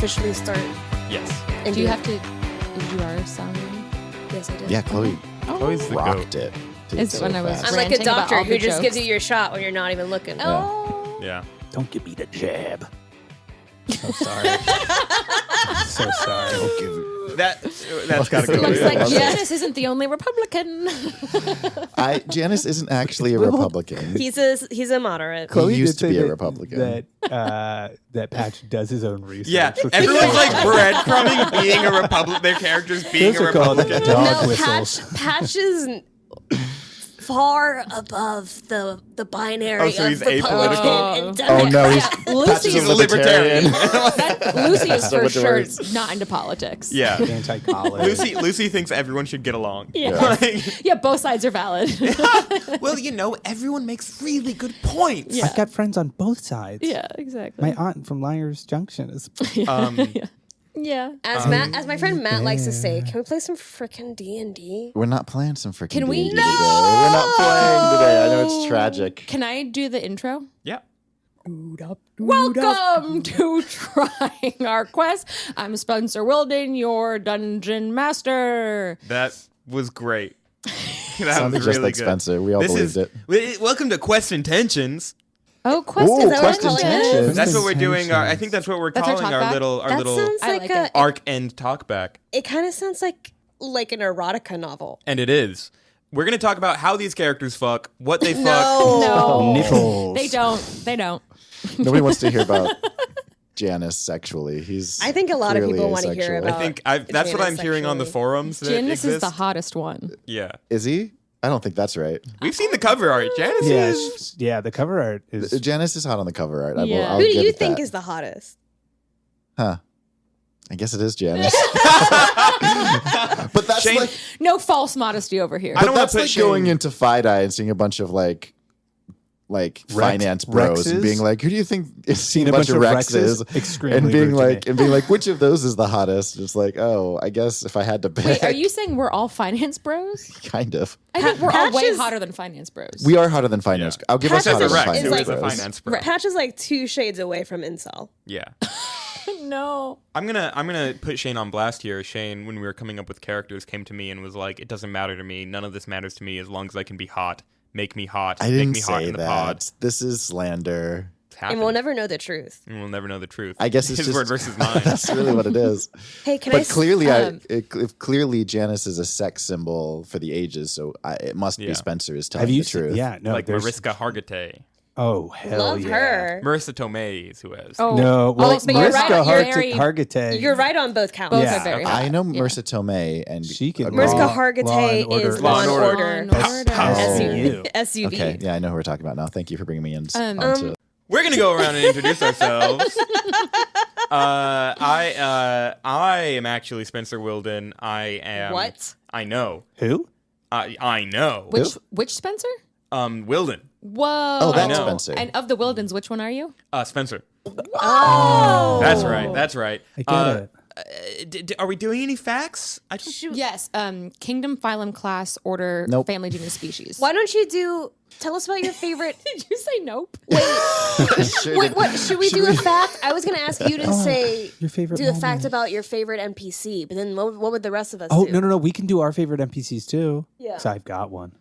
officially start? Yes. And Do you have to? Did you are sounding? Yes, I did. Yeah, Chloe Chloe's the rocked goat. it. It's when I was I'm like a ranting about doctor all who the just gives jokes. you your shot when you're not even looking. Oh. Yeah. Don't give me the jab. So sorry. So sorry. Don't give That's got to go. Looks in. like Janice isn't the only Republican. Janice isn't actually a Republican. He's a moderate. Chloe used to did be a say Republican. that Patch does his own research. Yeah, which is everyone's like awesome. breadcrumbing being a Republican. Their characters being Those a are called Republican. dog No, whistles. Patch is far above the binary Oh, so of he's Republican apolitical? and Oh Democrat. no, Yeah, Patch Lucy, is a libertarian. Lucy is So for much sure worse. not into politics. Yeah. Anti-college. Lucy thinks everyone should get along. Yeah. Like, Yeah, both sides are valid. well, everyone makes really good points. Yeah. I've got friends on both sides. Yeah, exactly. My aunt from Liars Junction is. Yeah. As my friend Matt likes to say, can we play some frickin' D&D? We're not playing some freaking Can we- D&D today. We're not playing today. I know it's tragic. Can I do the intro? Yeah. Welcome to Trying Our Quest. I'm Spenser Willden, your dungeon master. That was great. That Sounded was just really like good. Spencer. We all believed it. Welcome to Quest Intentions. Oh, Quest Ooh, is that Quest what it's called? Intentions. That's what we're doing. I think that's what we're That's our calling our talkback? little That sounds I like, like a. it. arc end talkback. It kind of sounds like an erotica novel. And it is. We're going to talk about how these characters fuck, what they fuck. No. Nipples. They don't. Nobody wants to hear about Janice sexually. I think a lot of clearly people want to hear asexual. about. I think that's what I'm Janice hearing on the sexually. forums that Janice is exist. the hottest one. Yeah. Is he? I don't think that's right. We've seen the cover art. Janice Yeah, is. yeah. The cover art is. Janice is hot on the cover art. Yeah. I'll Who do give you it think that. is the hottest? Huh. I guess it is Janice. But that's Shane- like, No false modesty over here. I but don't wanna that's put like Shane- going into FIDI and seeing a bunch of like finance bros and Rexes? being like, who do you think is seeing Seen a bunch of Rexes? Extremely And being virgin. like, which of those is the hottest? It's like, oh, I guess if I had to pick, Wait, are you saying we're all finance bros? kind of. I think we're all Patch way is- hotter than finance bros. We are hotter than finance. Yeah. I'll give Patch us is hotter a than Rex. finance It was a bros. finance bro. Patch is like 2 shades away from incel. Yeah. No. I'm gonna put Shane on blast here. Shane, when we were coming up with characters, came to me and was like, "It doesn't matter to me. None of this matters to me as long as I can be hot. Make me hot. I Make didn't me hot say in the pod." that. This is slander. It's happened. And we'll never know the truth. And we'll never know the truth. I guess it's his just word versus mine. That's really what it is. Hey, can But clearly, um, clearly, Janice is a sex symbol for the ages, so it must Yeah. be Spencer is telling Have you the truth. Yeah, no. like there's, Mariska Hargitay. Oh hell love yeah. her. Marissa Tomei is who has. Oh. No, well, but you're right, Mariska you're very- Hargitay. You're right on both counts. Both Yeah. are very Okay. hot. I know Marissa Tomei, and She can- Mariska Law- Hargitay Law and is Order. Law and Law and Order. Order. Law and Order. Oh. SUV. okay, yeah, I know who we're talking about now. Thank you for bringing me in. We're gonna go around and introduce ourselves. I am actually Spenser Willden. I am. What? I know. Who? I know. Which Spencer? Wilden. Whoa. Oh, that's I know. Spencer. And of the Wildens, which one are you? Spencer. Oh. That's right. That's right. I get it. Are we doing any facts? I don't. Yes. Kingdom, phylum, class, order, Nope. family, genus, species. Why don't you tell us about your favorite? Did you say nope? Sure Wait, did. what? Should we do a fact? I was going to ask you to say, your favorite do a fact moment. about your favorite NPC, but then what would the rest of us Oh do? no. We can do our favorite NPCs too. Yeah. So I've got one.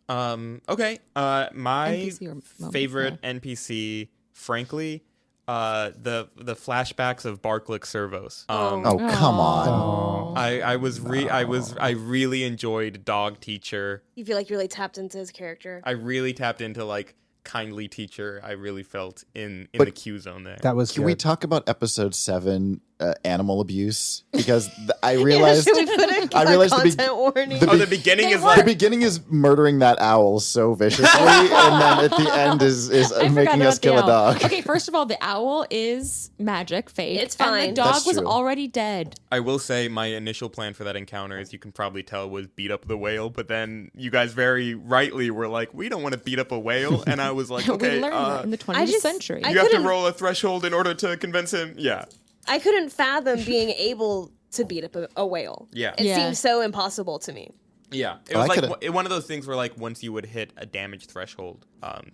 Okay. My NPC or moment, favorite NPC, frankly, the flashbacks of Barklick Servos. Oh, come on. I really enjoyed Dog Teacher. You feel like you really tapped into his character. I really tapped into like kindly teacher. I really felt in the Q zone there. That was Can good. we talk about episode 7, animal abuse? Because I realized Should we put a I realized the content big- warning? the Oh, the beginning is the like beginning is murdering that owl so viciously, and then at the end is I forgot making us about the kill a owl. dog. Okay, first of all, the owl is magic, fake. It's And fine. the dog That's was true. already dead. I will say my initial plan for that encounter, as you can probably tell, was beat up the whale. But then you guys very rightly were like, "We don't want to beat up a whale," and I was like, "Okay, we learned that in the 20th century. I you have to couldn't- roll a threshold in order to convince him." Yeah, I couldn't fathom being able to beat up a whale. Yeah. It Yeah. seems so impossible to me. yeah. It Oh, was I like could've- one of those things where like once you would hit a damage threshold,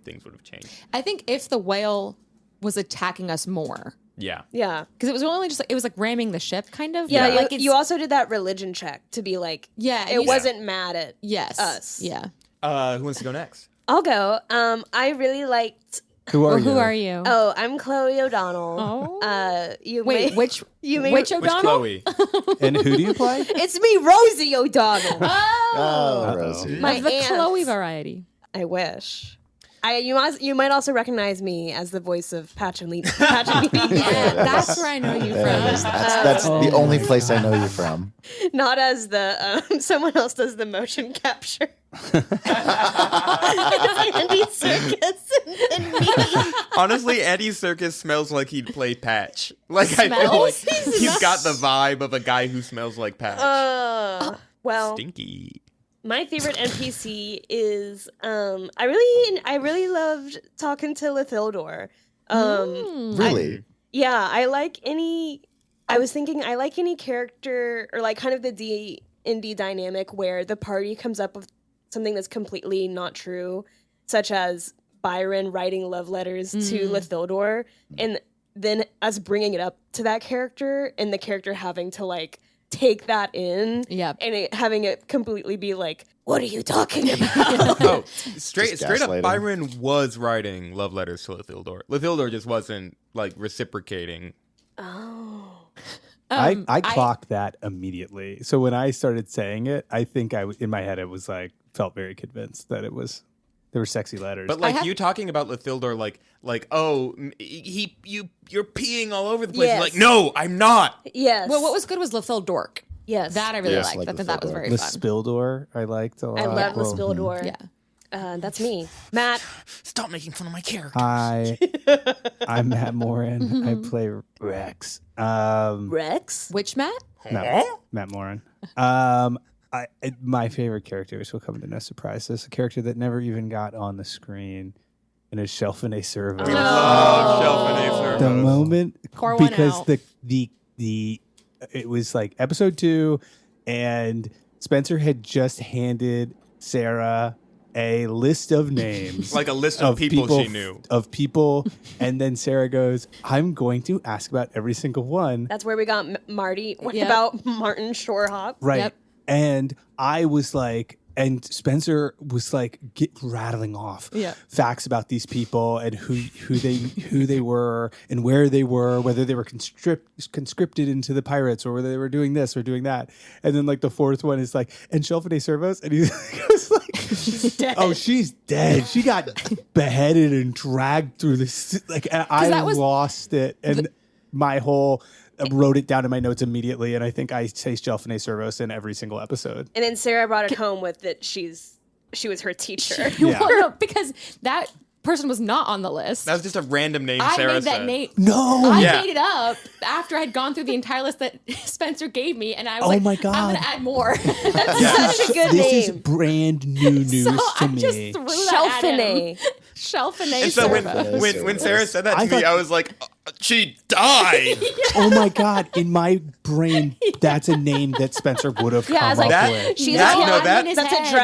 things would have changed. I think if the whale was attacking us more, Yeah. Yeah. Because it was only just like, it was like ramming the ship, kind of. Yeah, But, like, you also did that religion check to be like, Yeah, it you- wasn't mad at Yes. us. Yeah. Who wants to go next? I'll go. I really liked. Who are Well, you? who are you? Oh, I'm Chloe O'Donnell. Oh. You Wait, may, which you may, which Which O'Donnell? Chloe? And who do you play? It's me, Rosie O'Donnell. Oh, Rosie. My Of the aunt. Chloe variety. I wish. You might also recognize me as the voice of Patchouli. Yeah, that's where I know you There it is. from. That's the only place I know you from. Not as the someone else does the motion capture. Andy Serkis and me. Honestly, Andy Serkis smells like he'd play Patch. Like I feel Smells? like he's got the vibe of a guy who smells like Patch. Well, Stinky. my favorite NPC is I really loved talking to Lithildor. Really? Yeah, I like any character or like kind of the D&D dynamic where the party comes up with something that's completely not true, such as Byron writing love letters to Lithildor, and then us bringing it up to that character and the character having to like take that in Yep. and having it completely be like, what are you talking about? Straight up, gaslighting. Byron was writing love letters to Lithildor. Lithildor just wasn't like reciprocating. I clocked that immediately. So when I started saying it, I think in my head it was like felt very convinced that there were sexy letters. But like you talking about Lithildor, like oh, you're peeing all over the place. Yes. Like no, I'm not. Yes. Well, what was good was Lithil Dork. yes. That I really Yes, liked. like I thought that was Lithildor. very the fun. Spildor I liked a lot. I love Well, Lithildor. Yeah. That's me. Matt. Stop making fun of my character. I'm Matt Morin. I play Rex. Rex? Which Matt? No, Matt Morin. My favorite character, which will come to no surprise, is a character that never even got on the screen, and is Shelfine Servo. Love Shelfine The Servos. moment Pour one because out. the it was like episode 2, and Spencer had just handed Sarah a list of names, Like a list of people she knew. And then Sarah goes, I'm going to ask about every single one. That's where we got Marty. What Yep. about Martin Shorehop? Right. Yep. And I was like, and Spencer was like rattling off facts about these people and who they were and where they were, whether they were conscripted into the pirates or whether they were doing this or doing that. And then like the fourth one is like, and Shelfine Servos, and he was like, She's dead. oh, she's dead. She got beheaded and dragged through this. Like I that was lost it, and my whole. Wrote it down in my notes immediately, and I think I say Shelfine Servos in every single episode. And then Sarah brought it home with that she was her teacher. Yeah. Well, no, because that person was not on the list. That was just a random name I Sarah made that said. name. No, I Yeah. made it up after I'd gone through the entire list that Spencer gave me, and I was Oh like, my I'm God. going to add more. Such a good this name. is brand new news so to I me. just threw that at him. Shelfine. Shelfine And so Servo. when Sarah said that to I me, thought- I was like, she died. Oh my God! In my brain, that's a name that Spencer would have Yeah, I come was like, up That- with. She's That- a, no, that- in his that's head. a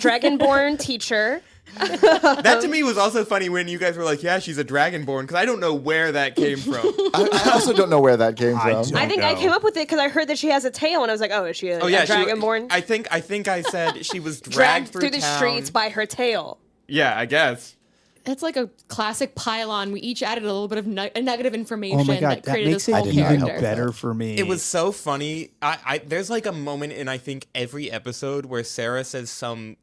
dragonborn teacher. That to me was also funny when you guys were like, yeah, she's a dragonborn, because I don't know where that came from. I also don't know where that came I from. don't I think I know. came up with it because I heard that she has a tail, and I was like, oh, is she a, Oh yeah, a dragonborn? I think I said she was Dragged dragged through the town. streets by her tail. Yeah, I guess. It's like a classic pylon. We each added a little bit of negative information Oh my God! that That created makes this it whole even character. better for me. It was so funny. There's like a moment in I think every episode where Sarah says something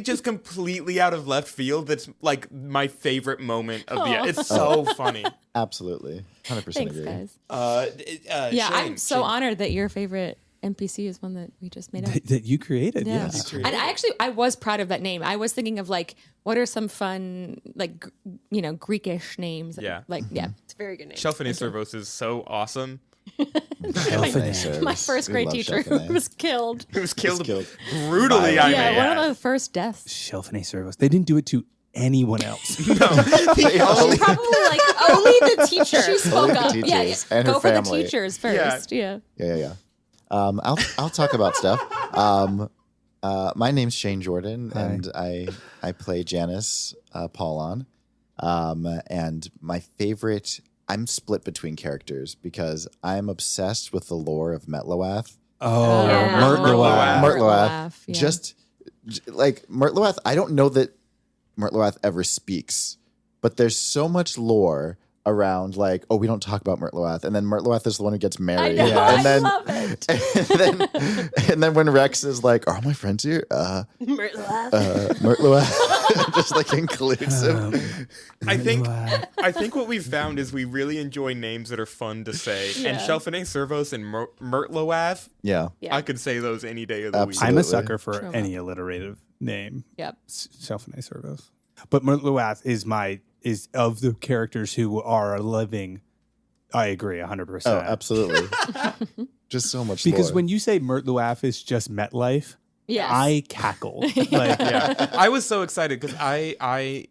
just completely out of left field that's like my favorite moment of the. It's so funny. Absolutely, 100% Thanks, agree. guys. Yeah, I'm so honored that your favorite NPC is one that we just made up. that you created. Yeah. Yes. And I was proud of that name. I was thinking of like, what are some fun, like, Greekish names? Yeah. Like, yeah. It's a very good name. Shelfine Servos is so awesome. Shelfine Servos. My first We grade love teacher Shelfine. was killed. It was killed, killed. brutally. I may One add. of the first deaths. Shelfine Servos. They didn't do it to anyone else. No, the only- Probably like, Only the teacher. she spoke the up. teachers and her go for the family. teachers first. Yeah. Yeah. I'll talk about stuff. My name's Shane Jordan, and I play Janice Paulon, And my favorite, I'm split between characters because I'm obsessed with the lore of Metloath. Oh, Yeah. Murtloath. Yeah. Just like Murtloath, I don't know that Murtloath ever speaks, but there's so much lore around like, oh, we don't talk about Murtloath, and then Murtloath is the one who gets married. I know, and I then, love it. and then when Rex is like, are all my friends here? Murtloath just like includes him. I think what we've found is we really enjoy names that are fun to say. And Yeah. Shelfine Servos and Murtloath, Yeah. Yeah. I could say those any day of the week. Absolutely. I'm a sucker for True. any alliterative name. Yep. Shelfine Servos. But Murtloath is of the characters who are living. I agree 100%. Oh, absolutely. Just so much Because lore. when you say Murtloath is just MetLife, Yes. I cackle. Like, Yeah, I was so excited because I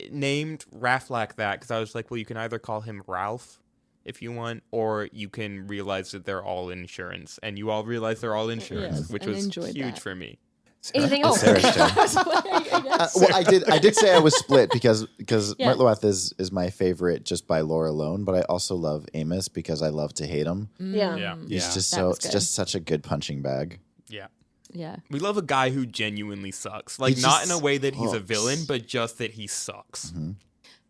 named Raflak that because I was like, well, you can either call him Ralph if you want, or you can realize that they're all insurance, and you all realize they're all insurance, Yes, which and was enjoyed huge that. for me. Anything It's else? Sarah's turn. Well, I did say I was split because Yeah. Murtloath is my favorite just by lore alone, but I also love Amos because I love to hate him. Yeah. Yeah, He's Yeah. just That so was it's good. just such a good punching bag. yeah. Yeah. We love a guy who genuinely sucks. Like, He not just in a way that he's a sucks. villain, but just that he sucks.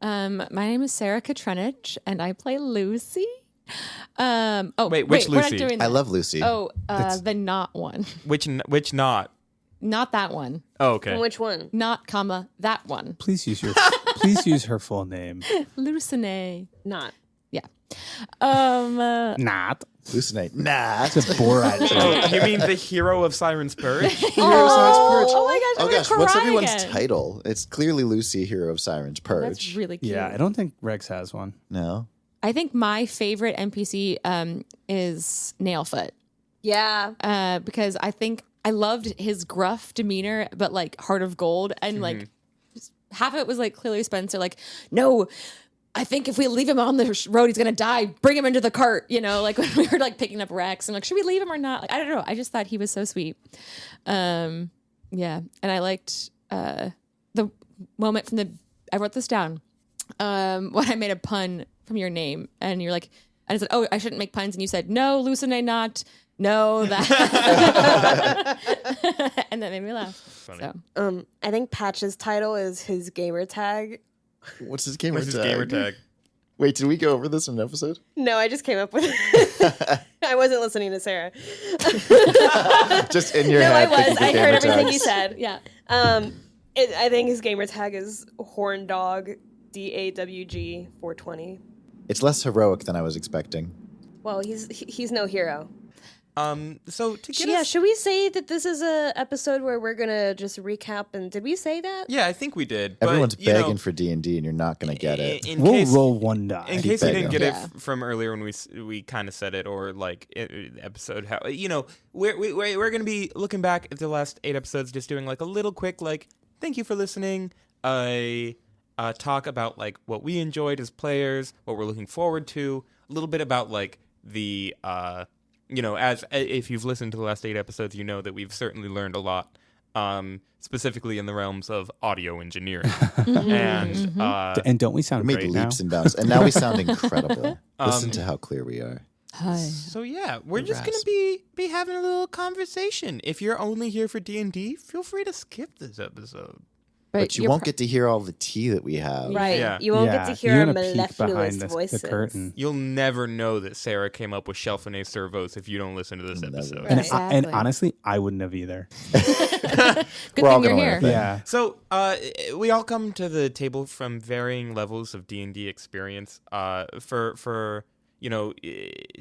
My name is Sara Katrenich, and I play Lucy. Wait, which we're not Lucy? doing I that. love Lucy. Oh, the not one. Which not? Not that one. Oh, okay. Which one? Not, comma, that one. please use her full name. Lucine. Not. Yeah. Not. Hallucinate. Nah. It's a Borat joke. Oh, you mean the hero of Siren's Purge? Oh my gosh, I'm Oh gonna gosh, what's cry everyone's again. title? It's clearly Lucy, Hero of Siren's Purge. That's really cute. Yeah, I don't think Rex has one. No. I think my favorite NPC is Nailfoot. Yeah. Because I think I loved his gruff demeanor, but like heart of gold, and like just half of it was like clearly Spenser, like, no, I think if we leave him on the road, he's gonna die. Bring him into the cart, you know, like when we were like picking up Rex, and like, should we leave him or not? Like, I don't know. I just thought he was so sweet. Yeah, and I liked the moment from the. I wrote this down when I made a pun from your name, and you're like, and I said, oh, I shouldn't make puns, and you said, no, Lucine, not. No, that. And that made me laugh. Funny. So I think Patch's title is his gamer tag. What's his gamer What's his tag? gamer tag? Wait, did we go over this in an episode? No, I just came up with it. I wasn't listening to Sarah. Just in your No, I head. was. thinking of I heard gamer everything tags. you said. yeah. I think his gamer tag is Horn Dog DAWG 420. It's less heroic than I was expecting. Well, he's no hero. So to get Yeah, us, should we say that this is a episode where we're gonna just recap? And did we say that? yeah, I think we did. Everyone's but, you know, begging for D&D, and you're not going to get it. In We'll case, roll one die. in case you begging. didn't get Yeah. it from earlier when we kind of said it, or like episode how we're gonna be looking back at the last 8 episodes, just doing like a little quick like thank you for listening. Talk about like what we enjoyed as players, what we're looking forward to, a little bit about like the as if you've listened to the last 8 episodes, you know that we've certainly learned a lot, specifically in the realms of audio engineering. And don't we sound We made great leaps now? and bounds, and now we sound incredible. Listen to how clear we are. Hi. So yeah, we're just gonna Rasp. be having a little conversation. If you're only here for D&D, feel free to skip this episode. But you won't get to hear all the tea that we have. Right. Yeah. You won't Yeah, get to hear you're our gonna peek mellifluous behind voices. the curtain. You'll never know that Sarah came up with Shelfine Servos if you don't listen to this Never. episode. And, Right. and Exactly. honestly, I wouldn't have either. Good We're all thing you're gonna here. learn. Yeah. So we all come to the table from varying levels of D&D experience. For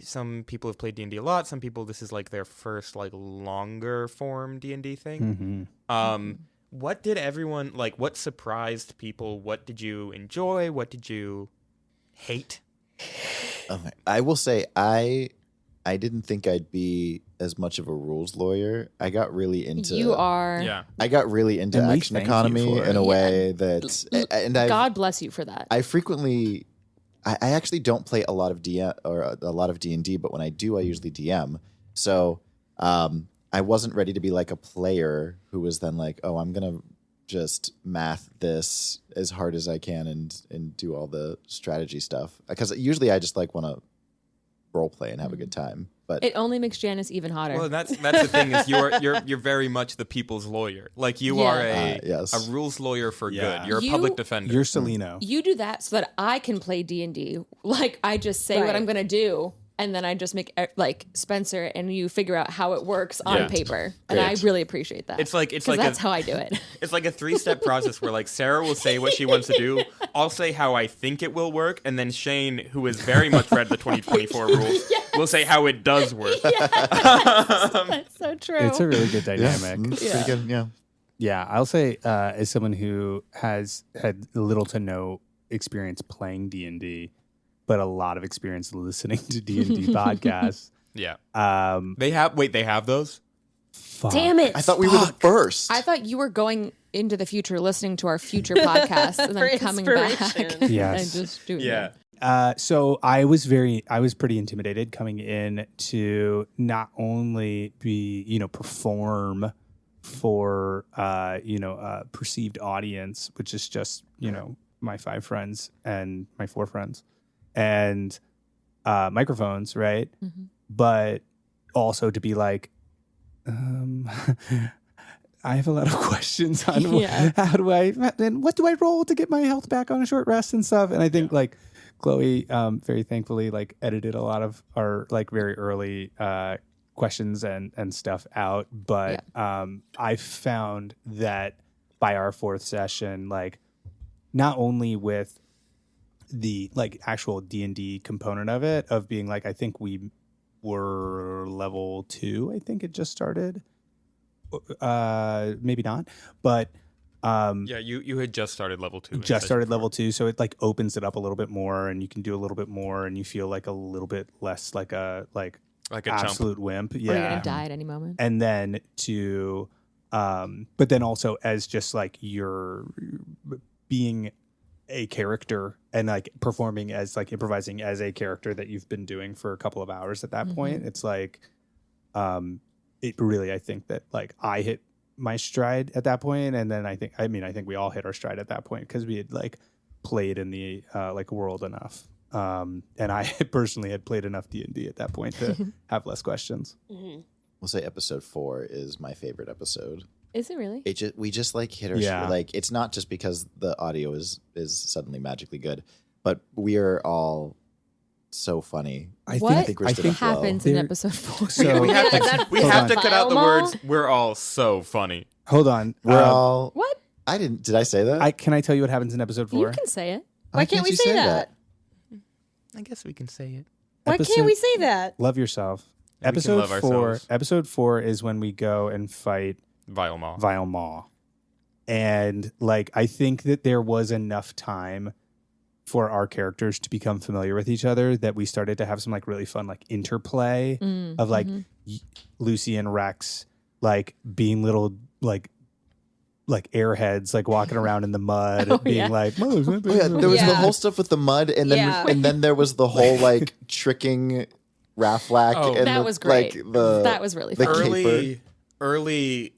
some people have played D&D a lot. Some people, this is like their first like longer form D&D thing. Mm-hmm. What did everyone like? What surprised people? What did you enjoy? What did you hate? Okay. I will say I didn't think I'd be as much of a rules lawyer. I got really into You are. Yeah. I got really into And we action thank you economy for in it. a way that and I God bless you for that. I frequently I actually don't play a lot of D&D, but when I do, I usually DM. So I wasn't ready to be like a player who was then like, oh, I'm gonna just math this as hard as I can and do all the strategy stuff. Because usually I just like want to role play and have a good time. But It only makes Janice even hotter. Well, that's the thing is you're very much the people's lawyer. Like you are a rules lawyer for good. You're a public defender. You're Celino. You do that so that I can play D&D. Like I just say what I'm going to do, and then I just make like Spenser and you figure out how it works on paper. And I really appreciate that. It's like that's how I do it. It's like a 3-step process where like Sara will say what she wants to do. I'll say how I think it will work, and then Shane, who has very much read the 2024 rules, will say how it does work. That's so true. It's a really good dynamic. It's pretty good. Yeah. Yeah, I'll say as someone who has had little to no experience playing D&D, but a lot of experience listening to D&D podcasts. Yeah. They have those? Fuck. Damn it. I thought we were the first. I thought you were going into the future, listening to our future podcast, and then coming back Yes. and just doing it. So I was pretty intimidated coming in to not only be, perform for, a perceived audience, which is just, my 5 friends and my 4 friends and microphones, right? Mm-hmm. But also to be like, I have a lot of questions on how do I, and what do I roll to get my health back on a short rest and stuff. And I think like Chloe, very thankfully, like edited a lot of our like very early questions and stuff out. But I found that by our 4th session, like not only with the like actual D&D component of it, of being like, I think we were level 2. I think it just started. Maybe not, but you had just started level 2. Just started level 2, so it like opens it up a little bit more, and you can do a little bit more, and you feel like a little bit less like a absolute chump. Wimp. Or you're gonna die at any moment. And then to, but then also as just like you're being a character and like performing as like improvising as a character that you've been doing for a couple of hours at that point. It's like, it really, I think that like I hit my stride at that point, and then I think we all hit our stride at that point because we had like played in the like world enough, and I personally had played enough D&D at that point to have less questions. We'll say episode 4 is my favorite episode. Is it really? We just like hit our like it's not just because the audio is suddenly magically good, but we are all so funny. What I think happens in episode 4? So we have to cut out the words. We're all so funny. Hold on, we're all. What? Did I say that? Can I tell you what happens in episode 4? You can say it. Why can't we say that? I guess we can say it. Why can't we say that? Love yourself. We can Episode love 4. ourselves. Episode 4 is when we go and fight Vile Maw. Vile Maw. And like I think that there was enough time for our characters to become familiar with each other that we started to have some like really fun like interplay of like Lucy and Rex like being little like airheads like walking around in the mud like there was the whole stuff with the mud and then there was the whole like tricking Raflac and that was great. Like that was really fun. Early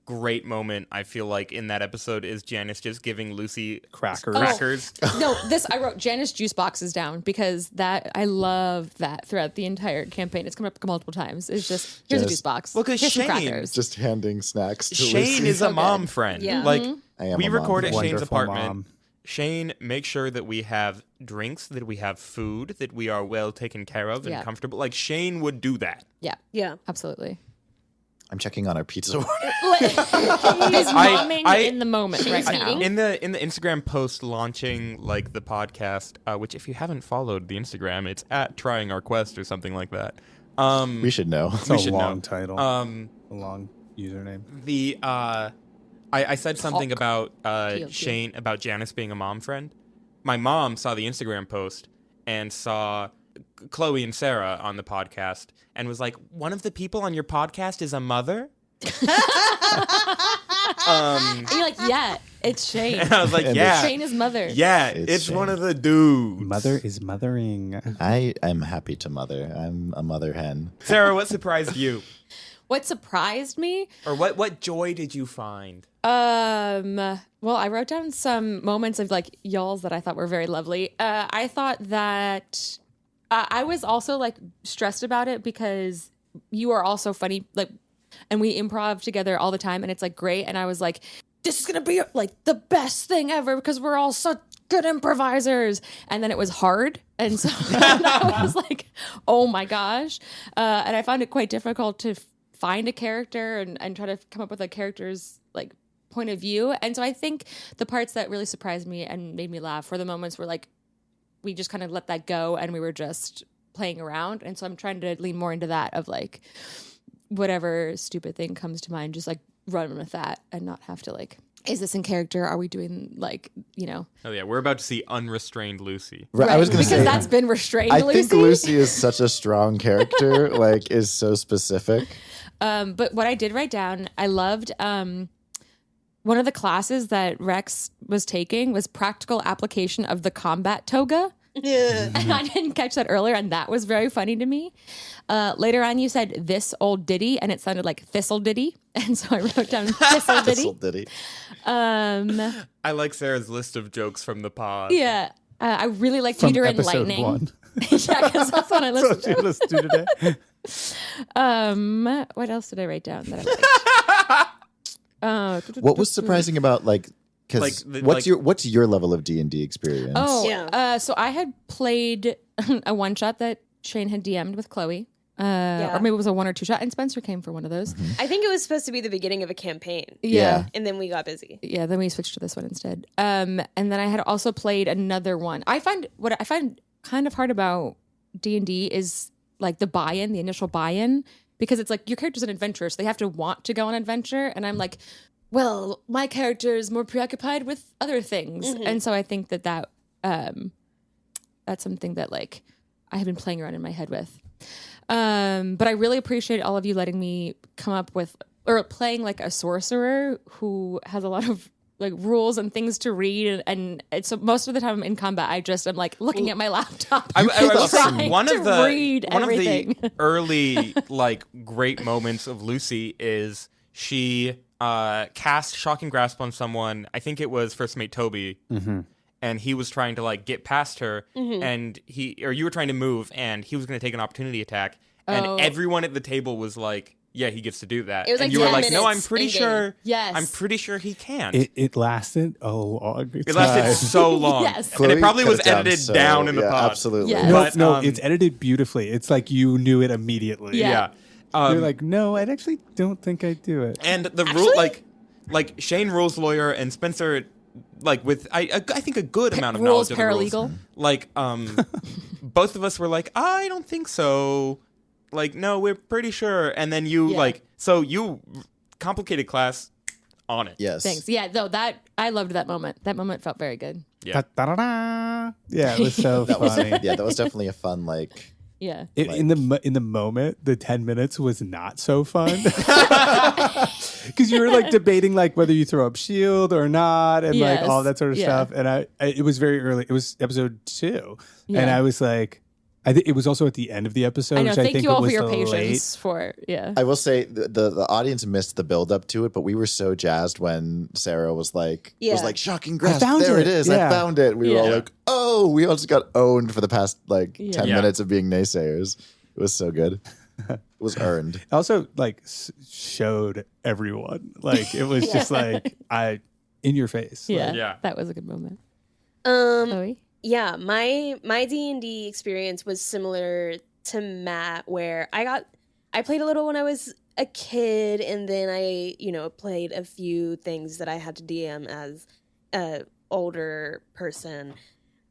great moment I feel like in that episode is Janice just giving Lucy crackers. No, I wrote Janice juice boxes down because I love that throughout the entire campaign. It's come up multiple times. It's just here's a juice box. Well, because Shane just handing snacks to Shane Lucy. is a mom friend. Yeah. Like I am we a record mom at friend. Shane's Wonderful apartment. mom. Shane, make sure that we have drinks, that we have food, that we are well taken care of and comfortable. Like Shane would do that. Yeah, absolutely. I'm checking on our pizza order. He's momming in the moment right now. In the Instagram post launching like the podcast, which if you haven't followed the Instagram, it's at Trying Our Quest or something like that. We should know. It's a long title. A long username. I said something about Shane, about Janice being a mom friend. My mom saw the Instagram post and saw Chloe and Sara on the podcast and was like, one of the people on your podcast is a mother? And you're like, yeah, it's Shane. And I was like, yeah. Shane is mother. Yeah, it's Shane. one of the dudes. Mother is mothering. I am happy to mother. I'm a mother hen. Sara, what surprised you? what surprised me? Or what joy did you find? Well, I wrote down some moments of like y'alls that I thought were very lovely. I thought that I was also like stressed about it because you are also funny, like, and we improv together all the time, and it's like great. And I was like, this is gonna be like the best thing ever because we're all such good improvisers. And then it was hard, and so I was like, oh my gosh. And I found it quite difficult to find a character and try to come up with a character's like point of view. And so I think the parts that really surprised me and made me laugh were the moments where like we just kind of let that go and we were just playing around. And so I'm trying to lean more into that of like whatever stupid thing comes to mind, just like run with that and not have to like, is this in character? Are we doing like, you know? Oh yeah, we're about to see unrestrained Lucy. Right, I was going to say, because that's been restrained. I Lucy. think Lucy is such a strong character, like is so specific. But what I did write down, I loved one of the classes that Rex was taking was practical application of the combat toga. Yeah. And I didn't catch that earlier, and that was very funny to me. Later on, you said this old ditty, and it sounded like thistle ditty, and so I wrote down thistle ditty. Thistle ditty. I like Sarah's list of jokes from the pod. Yeah, I really like From Peter and episode Lightning. 1. Yeah, because that's what I listened That's what you listened to today. What else did I write down that I liked? What was surprising about like? Because Like what's your level of D&D experience? Oh, Yeah. So I had played a one shot that Shane had DM'd with Chloe. Or maybe it was a 1 or 2 shot, and Spencer came for one of those. I think it was supposed to be the beginning of a campaign. Yeah. And then we got busy. Yeah, then we switched to this one instead. And then I had also played another one. What I find kind of hard about D&D is like the buy-in, the initial buy-in, because it's like your character's an adventurer, so they have to want to go on an adventure. And I'm like, well, my character is more preoccupied with other things. And so I think that that's something that like I have been playing around in my head with. But I really appreciate all of you letting me come up with or playing like a sorcerer who has a lot of like rules and things to read, and it's so most of the time in combat I just am like looking at my laptop. I will say trying one to of the read everything. early like great moments of Lucy is she cast Shocking Grasp on someone. I think it was First Mate Toby. And he was trying to like get past her, and you were trying to move, and he was going to take an opportunity attack, and everyone at the table was like, "Yeah, he gets to do that." It was and like you were 10 like, "No, I'm minutes pretty in-game. sure. Yes. I'm pretty sure he can't." It lasted a long time. It lasted so long, Yes. and it probably Chloe was cut it edited down down in the pod. Absolutely. Yeah. But, No, it's edited beautifully. It's like you knew it immediately. Yeah. You're like, no, I actually don't think I do it. And the rule, like Shane rules lawyer and Spencer, like with I think a good amount of rules knowledge of the paralegal. rules. Like both of us were like, I don't think so. Like, no, we're pretty sure. And then you you complicated class on it. Yes. Thanks. Yeah, though that I loved that moment. That moment felt very good. Yeah. Da-da-da-da. Yeah, it was so funny. Yeah, that was definitely a fun like. Yeah. In the moment, the 10 minutes was not so fun because you were like debating like whether you throw up shield or not, and like all that sort of stuff. And it was very early. It was episode 2, and I was like, I think it was also at the end of the episode. I know. Which Thank I think you all was for your late. patience. I will say the audience missed the build up to it, but we were so jazzed when Sarah was like shocking grasp. found There it. it is. Yeah. I found it. We were all like, oh, we all just got owned for the past like 10 Yeah. minutes of being naysayers. It was so good. It was earned. It also like showed everyone. Like it was just like in your face. Yeah. Like, Yeah. That was a good moment. Um, yeah, my D&D experience was similar to Matt, where I played a little when I was a kid, and then I, played a few things that I had to DM as a older person.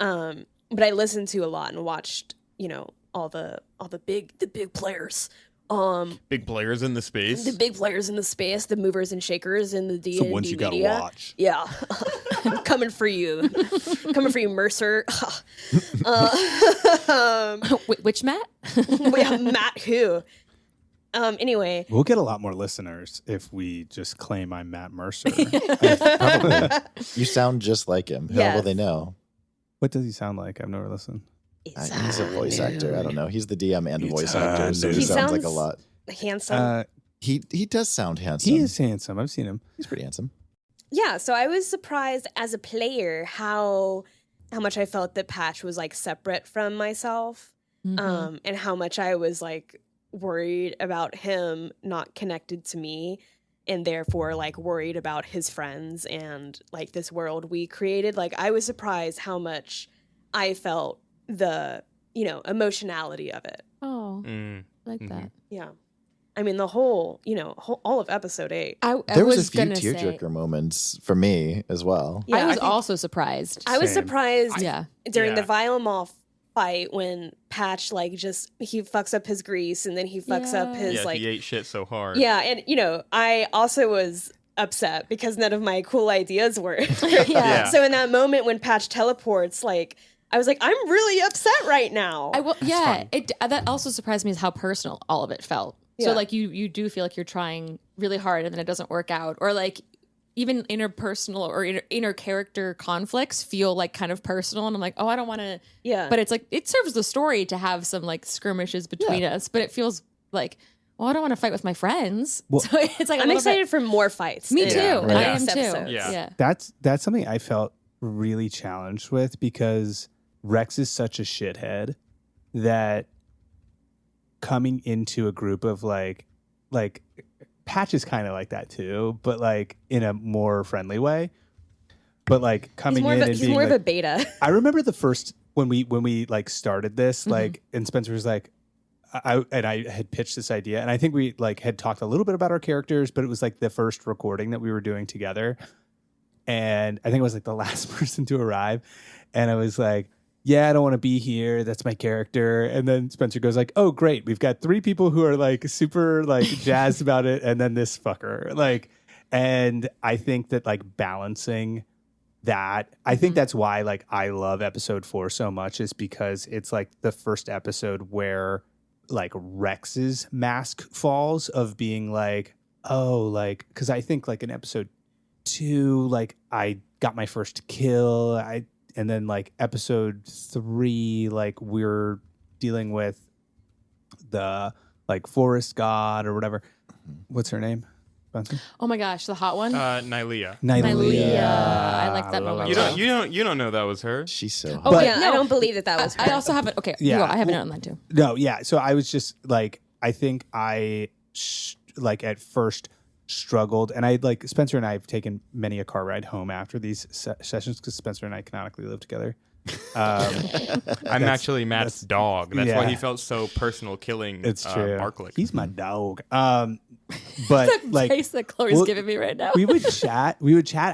But I listened to a lot and watched, all the big players. Big players in the space. The big players in the space, the movers and shakers in the D&D the ones you gotta media. watch. Yeah. Coming for you. Coming for you, Mercer. Which Matt? Matt who? Anyway. We'll get a lot more listeners if we just claim I'm Matt Mercer. Probably. You sound just like him. How Yes. will they know? What does he sound like? I've never listened. He's a voice actor. I don't know. He's the DM and a voice actor, so he He sounds like a sounds lot. handsome. He does sound handsome. He is handsome. I've seen him. He's pretty handsome. Yeah, so I was surprised as a player how much I felt that Patch was like separate from myself, and how much I was like worried about him not connected to me, and therefore like worried about his friends and like this world we created. Like I was surprised how much I felt the emotionality of it. Oh, like that. Yeah. I mean, the whole, all of episode 8. There was a few tearjerker moments for me as well. Yeah, I was also surprised. I was surprised during the Yeah. Violmoth fight when Patch, like, he fucks up his grease and then he fucks up his, like... he ate shit so hard. Yeah, and, I also was upset because none of my cool ideas were. Yeah. So in that moment when Patch teleports, like... I was like, I'm really upset right now. That also surprised me is how personal all of it felt. Yeah. So like you do feel like you're trying really hard and then it doesn't work out, or like even interpersonal or inner character conflicts feel like kind of personal, and I'm like, oh, I don't want to. Yeah. But it's like it serves the story to have some like skirmishes between us, but it feels like, well, I don't want to fight with my friends. Well, so it's like I'm excited for more fights. Me too. in the I next am too. episodes. Yeah. That's something I felt really challenged with, because Rex is such a shithead that coming into a group of like Patch is kind of like that too, but like in a more friendly way. But like coming in and he's being more like, of a beta. I remember the first when we like started this, like, and Spencer was like, I had pitched this idea, and I think we like had talked a little bit about our characters, but it was like the first recording that we were doing together, and I think I was like the last person to arrive, and I was like, yeah, I don't want to be here. That's my character. And then Spencer goes like, oh, great. We've got 3 people who are like super like jazzed about it. And then this fucker, like, and I think that like balancing that, I think that's why like I love episode 4 so much, is because it's like the first episode where like Rex's mask falls of being like, oh, like, cause I think like in episode 2, like I got my first kill. And then like episode 3, like we're dealing with the like forest god or whatever. What's her name? Spencer? Oh my gosh, the hot one. Nylea. Nylea. I like that moment. You don't know that was her. She's so hot. Oh, But- yeah, I don't believe that was her. I also have it. Okay, Yeah. I have it on that too. No, yeah. So I was just like, I think I like at first struggled, and I like Spencer and I have taken many a car ride home after these sessions, because Spencer and I canonically live together. I'm actually Matt's dog. That's why yeah. he felt so personal killing It's true. Barklick. He's my dog. But like Face that Chloe's giving me right now. we would chat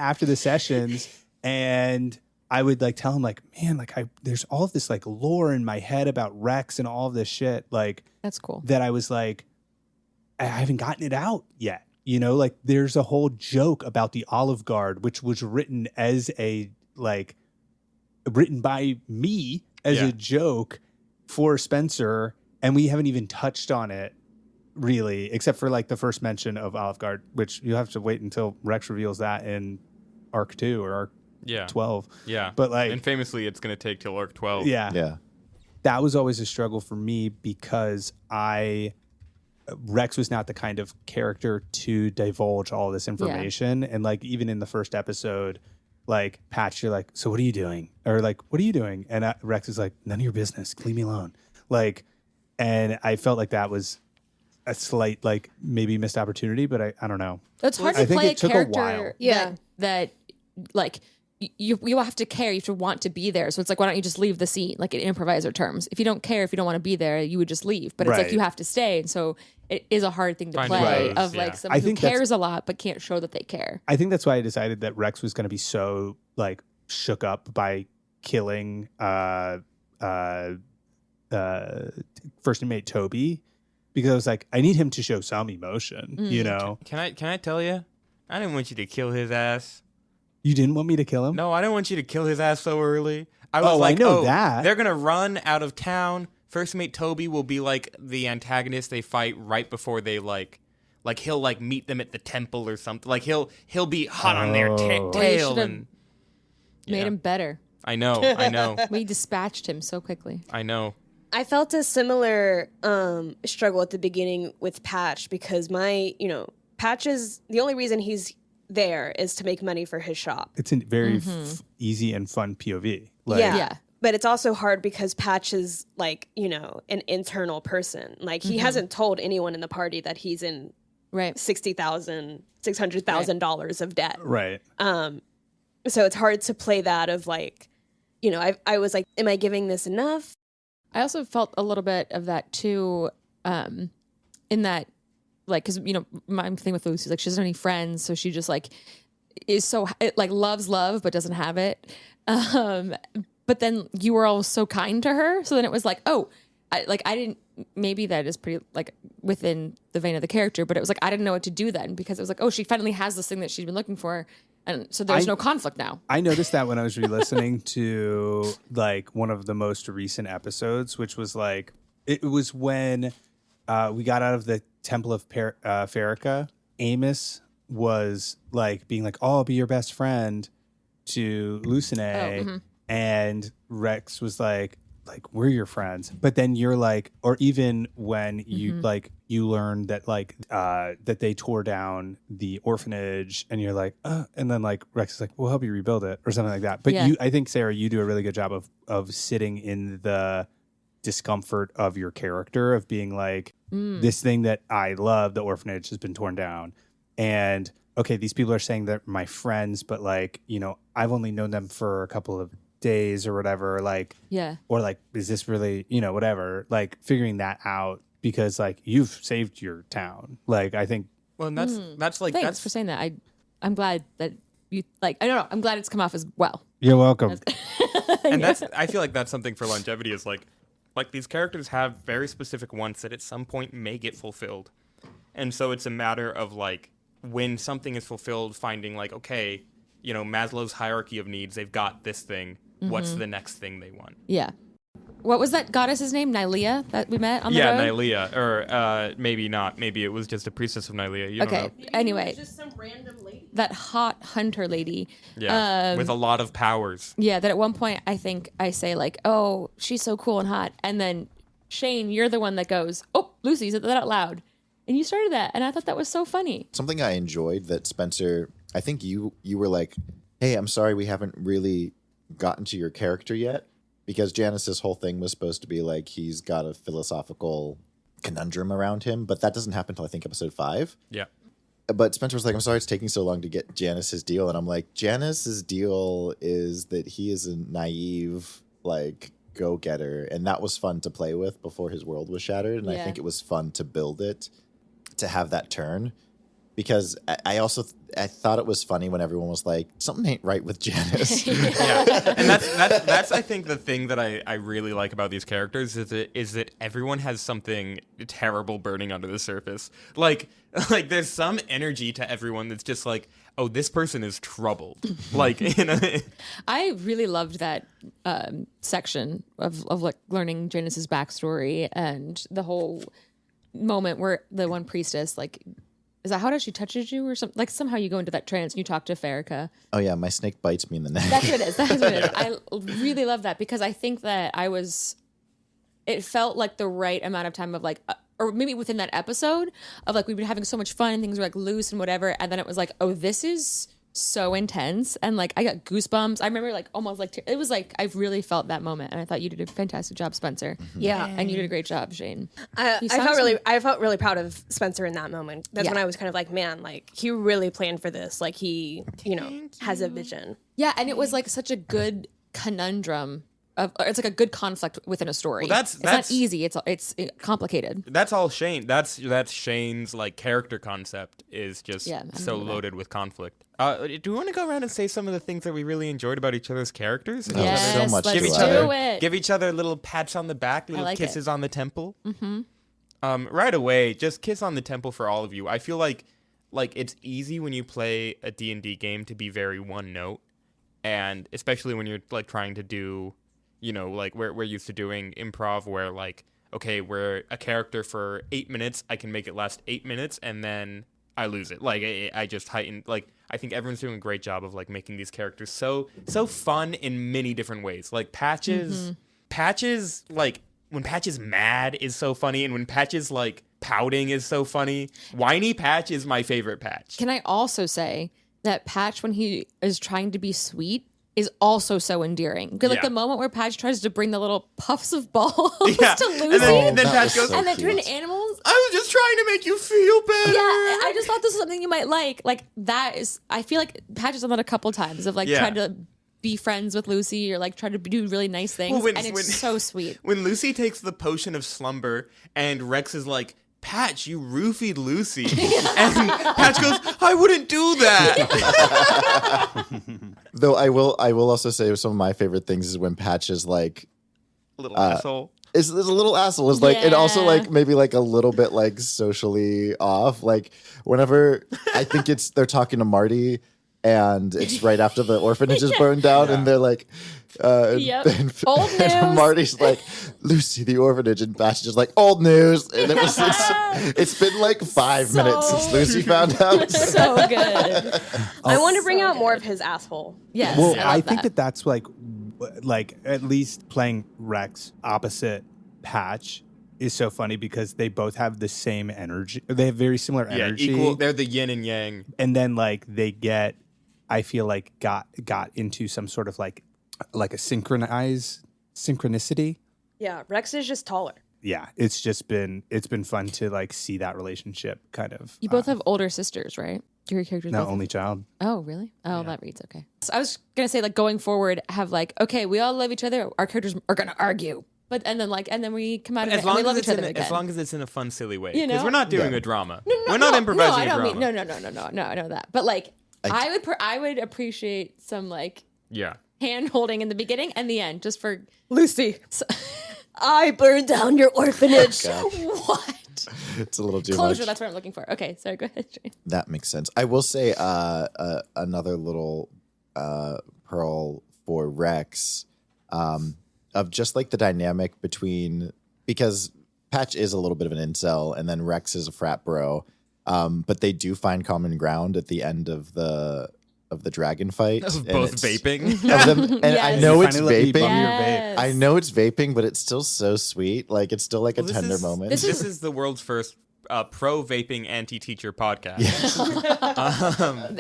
after the sessions, and I would like tell him like, man, like there's all of this like lore in my head about Rex and all of this shit, like That's cool. that I was like, I haven't gotten it out yet. Like there's a whole joke about the Olive Guard, which was written by me as a joke for Spencer, and we haven't even touched on it really, except for like the first mention of Olive Guard, which you have to wait until Rex reveals that in arc 2 or arc 12. Yeah. But like, and famously, it's going to take till arc 12. yeah, that was always a struggle for me, because Rex was not the kind of character to divulge all this information. And like, even in the first episode, like Patch, you're like, so what are you doing? Or like, what are you doing? And Rex is like, none of your business. Leave me alone. Like, and I felt like that was a slight, like maybe missed opportunity, but I don't know. It's hard I to think play it took a character while. that like you have to care, you have to want to be there. So it's like, why don't you just leave the scene? Like in improviser terms, if you don't care, if you don't want to be there, you would just leave. But it's like Right. you have to stay, and so it is a hard thing to Find play ways, of yeah. like someone I who think that's- cares a lot but can't show that they care. I think that's why I decided that Rex was going to be so like shook up by killing first inmate Toby, because I was like, I need him to show some emotion, you know? Can I tell you? I didn't want you to kill his ass. You didn't want me to kill him? No, I didn't want you to kill his ass so early. I was Oh, I like, know that. They're going to run out of town. First mate Toby will be like the antagonist they fight right before they like he'll like meet them at the temple or something. Like he'll be hot on their Oh. tail should've and Made Yeah. him better. I know. We dispatched him so quickly. I know. I felt a similar struggle at the beginning with Patch because Patch is the only reason he's there is to make money for his shop. It's a very easy and fun POV. Like, yeah. But it's also hard because Patch is like, an internal person. Like he hasn't told anyone in the party that he's in $600,000 of debt. Right. So it's hard to play that of like, I was like, am I giving this enough? I also felt a little bit of that too, in that, like, because my thing with Lucy is like she doesn't have any friends, so she just like is so loves love but doesn't have it. But then you were all so kind to her, so then it was like, I didn't. Maybe that is pretty like within the vein of the character, but it was like I didn't know what to do then because it was like, she finally has this thing that she's been looking for. And so there's no conflict now. I noticed that when I was re-listening to like one of the most recent episodes, which was like, it was when we got out of the Temple of Farrakha. Amos was like being like, I'll be your best friend to Lucine. And Rex was like, we're your friends. But then you're like, or even when you you learn that like that they tore down the orphanage and you're like, and then like Rex is like, we'll help you rebuild it or something like that. But I think Sarah, you do a really good job of sitting in the discomfort of your character of being like, this thing that I love, the orphanage, has been torn down. And okay, these people are saying they're my friends, but like, I've only known them for a couple of days or whatever, like, or like, is this really, whatever, like figuring that out because like you've saved your town. Like, I think, well, and that's like, thanks for saying that. I'm glad that you like, I don't know. I'm glad it's come off as well. You're welcome. And I feel like that's something for longevity is like these characters have very specific wants that at some point may get fulfilled. And so it's a matter of like, when something is fulfilled, finding like, okay, Maslow's hierarchy of needs, they've got this thing. What's the next thing they want? Yeah. What was that goddess's name? Nylea that we met on the road? Yeah, Nylea. Or maybe not. Maybe it was just a priestess of Nylea. You don't know. Anyway. Just some random lady. That hot hunter lady. Yeah, with a lot of powers. Yeah, that at one point I think I say like, oh, she's so cool and hot. And then Shane, you're the one that goes, oh, Lucy, said that out loud. And you started that. And I thought that was so funny. Something I enjoyed that Spenser, I think you were like, hey, I'm sorry we haven't really gotten to your character yet, because Janice's whole thing was supposed to be like he's got a philosophical conundrum around him, but that doesn't happen until I think episode 5. Yeah. But Spencer was like, I'm sorry it's taking so long to get Janice's deal. And I'm like, Janice's deal is that he is a naive, like, go-getter. And that was fun to play with before his world was shattered. And I think it was fun to build it, to have that turn. Because I thought it was funny when everyone was like, something ain't right with Janice. Yeah. And that's I think the thing that I really like about these characters is that everyone has something terrible burning under the surface. Like there's some energy to everyone that's just like, oh, this person is troubled. Like, I really loved that section of like learning Janice's backstory and the whole moment where the one priestess like, is that how she touches you or something? Like somehow you go into that trance and you talk to Farrakha. Oh yeah, my snake bites me in the neck. That's what it is. That's what it is. I really love that because I think that it felt like the right amount of time of like, or maybe within that episode of like, we've been having so much fun and things were like loose and whatever. And then it was like, oh, this is so intense. And like, I got goosebumps. I remember like almost like, it was like, I really felt that moment. And I thought you did a fantastic job, Spencer. Yeah. And you did a great job, Shane. I felt really proud of Spencer in that moment. That's when I was kind of like, man, like he really planned for this. Like he, has a vision. Yeah. And it was like such a good conundrum. It's like a good conflict within a story. Well, it's not easy. It's complicated. That's all Shane. That's Shane's like character concept is just so loaded with conflict. Do we want to go around and say some of the things that we really enjoyed about each other's characters? Yes, so much let's give each other little pats on the back, little kisses on the temple. Mm-hmm. Right away, just kiss on the temple for all of you. I feel like it's easy when you play a D&D game to be very one note, and especially when you're like trying to do, like we're used to doing improv where like, okay, we're a character for 8 minutes, I can make it last 8 minutes, and then I lose it. Like I just heighten. Like I think everyone's doing a great job of like making these characters so fun in many different ways. Like Patches, like when Patch is mad is so funny, and when Patch is like pouting is so funny. Whiny Patch is my favorite Patch. Can I also say that Patch, when he is trying to be sweet, is also so endearing. Because like the moment where Patch tries to bring the little puffs of balls to Lucy, and then Patch goes, and then turn to animals. I was just trying to make you feel better. Yeah, I just thought this was something you might like. Like that is, I feel like Patch has done that a couple times of like trying to be friends with Lucy or like try to do really nice things, and it's so sweet. When Lucy takes the potion of slumber and Rex is like, Patch, you roofied Lucy. And Patch goes, I wouldn't do that. Though I will also say some of my favorite things is when Patch is like Little asshole. Is a little asshole. Is like and also like maybe like a little bit like socially off. Like whenever I think they're talking to Marty and it's right after the orphanage is burned down and they're like Old news. And Marty's like, Lucy, the orphanage, and Patch is just like, old news. And it's been like 5 minutes since Lucy found out. So good. I want to bring out more of his asshole. Yes. Well, I think that's like at least playing Rex opposite Patch is so funny because they both have the same energy. They have very similar energy. Yeah, equal. They're the yin and yang. And then like they get, I feel like got into some sort of like a synchronicity. Yeah, Rex is just taller. Yeah, it's been fun to like see that relationship kind of. You both have older sisters, right? Your characters. No, both only child. Oh, really? Oh, that reads okay. So I was gonna say like going forward, have like okay, we all love each other. Our characters are gonna argue, but and then we come out of it and we love each other again. As long as it's in a fun, silly way, You know? because we're not doing a drama. We're not improvising a drama. No, I know that. But like, I would appreciate some like hand holding in the beginning and the end, just for Lucy. I burned down your orphanage. What? It's a little too Closure, much. that's what I'm looking for. Okay, sorry, go ahead, Shane. That makes sense. I will say another little pearl for Rex of just like the dynamic between, because Patch is a little bit of an incel and then Rex is a frat bro, but they do find common ground at the end of the dragon fight. Both vaping. I know it's vaping. Yes. I know it's vaping, but it's still so sweet. Like it's still like a tender moment. This is the world's first pro-vaping anti-teacher podcast.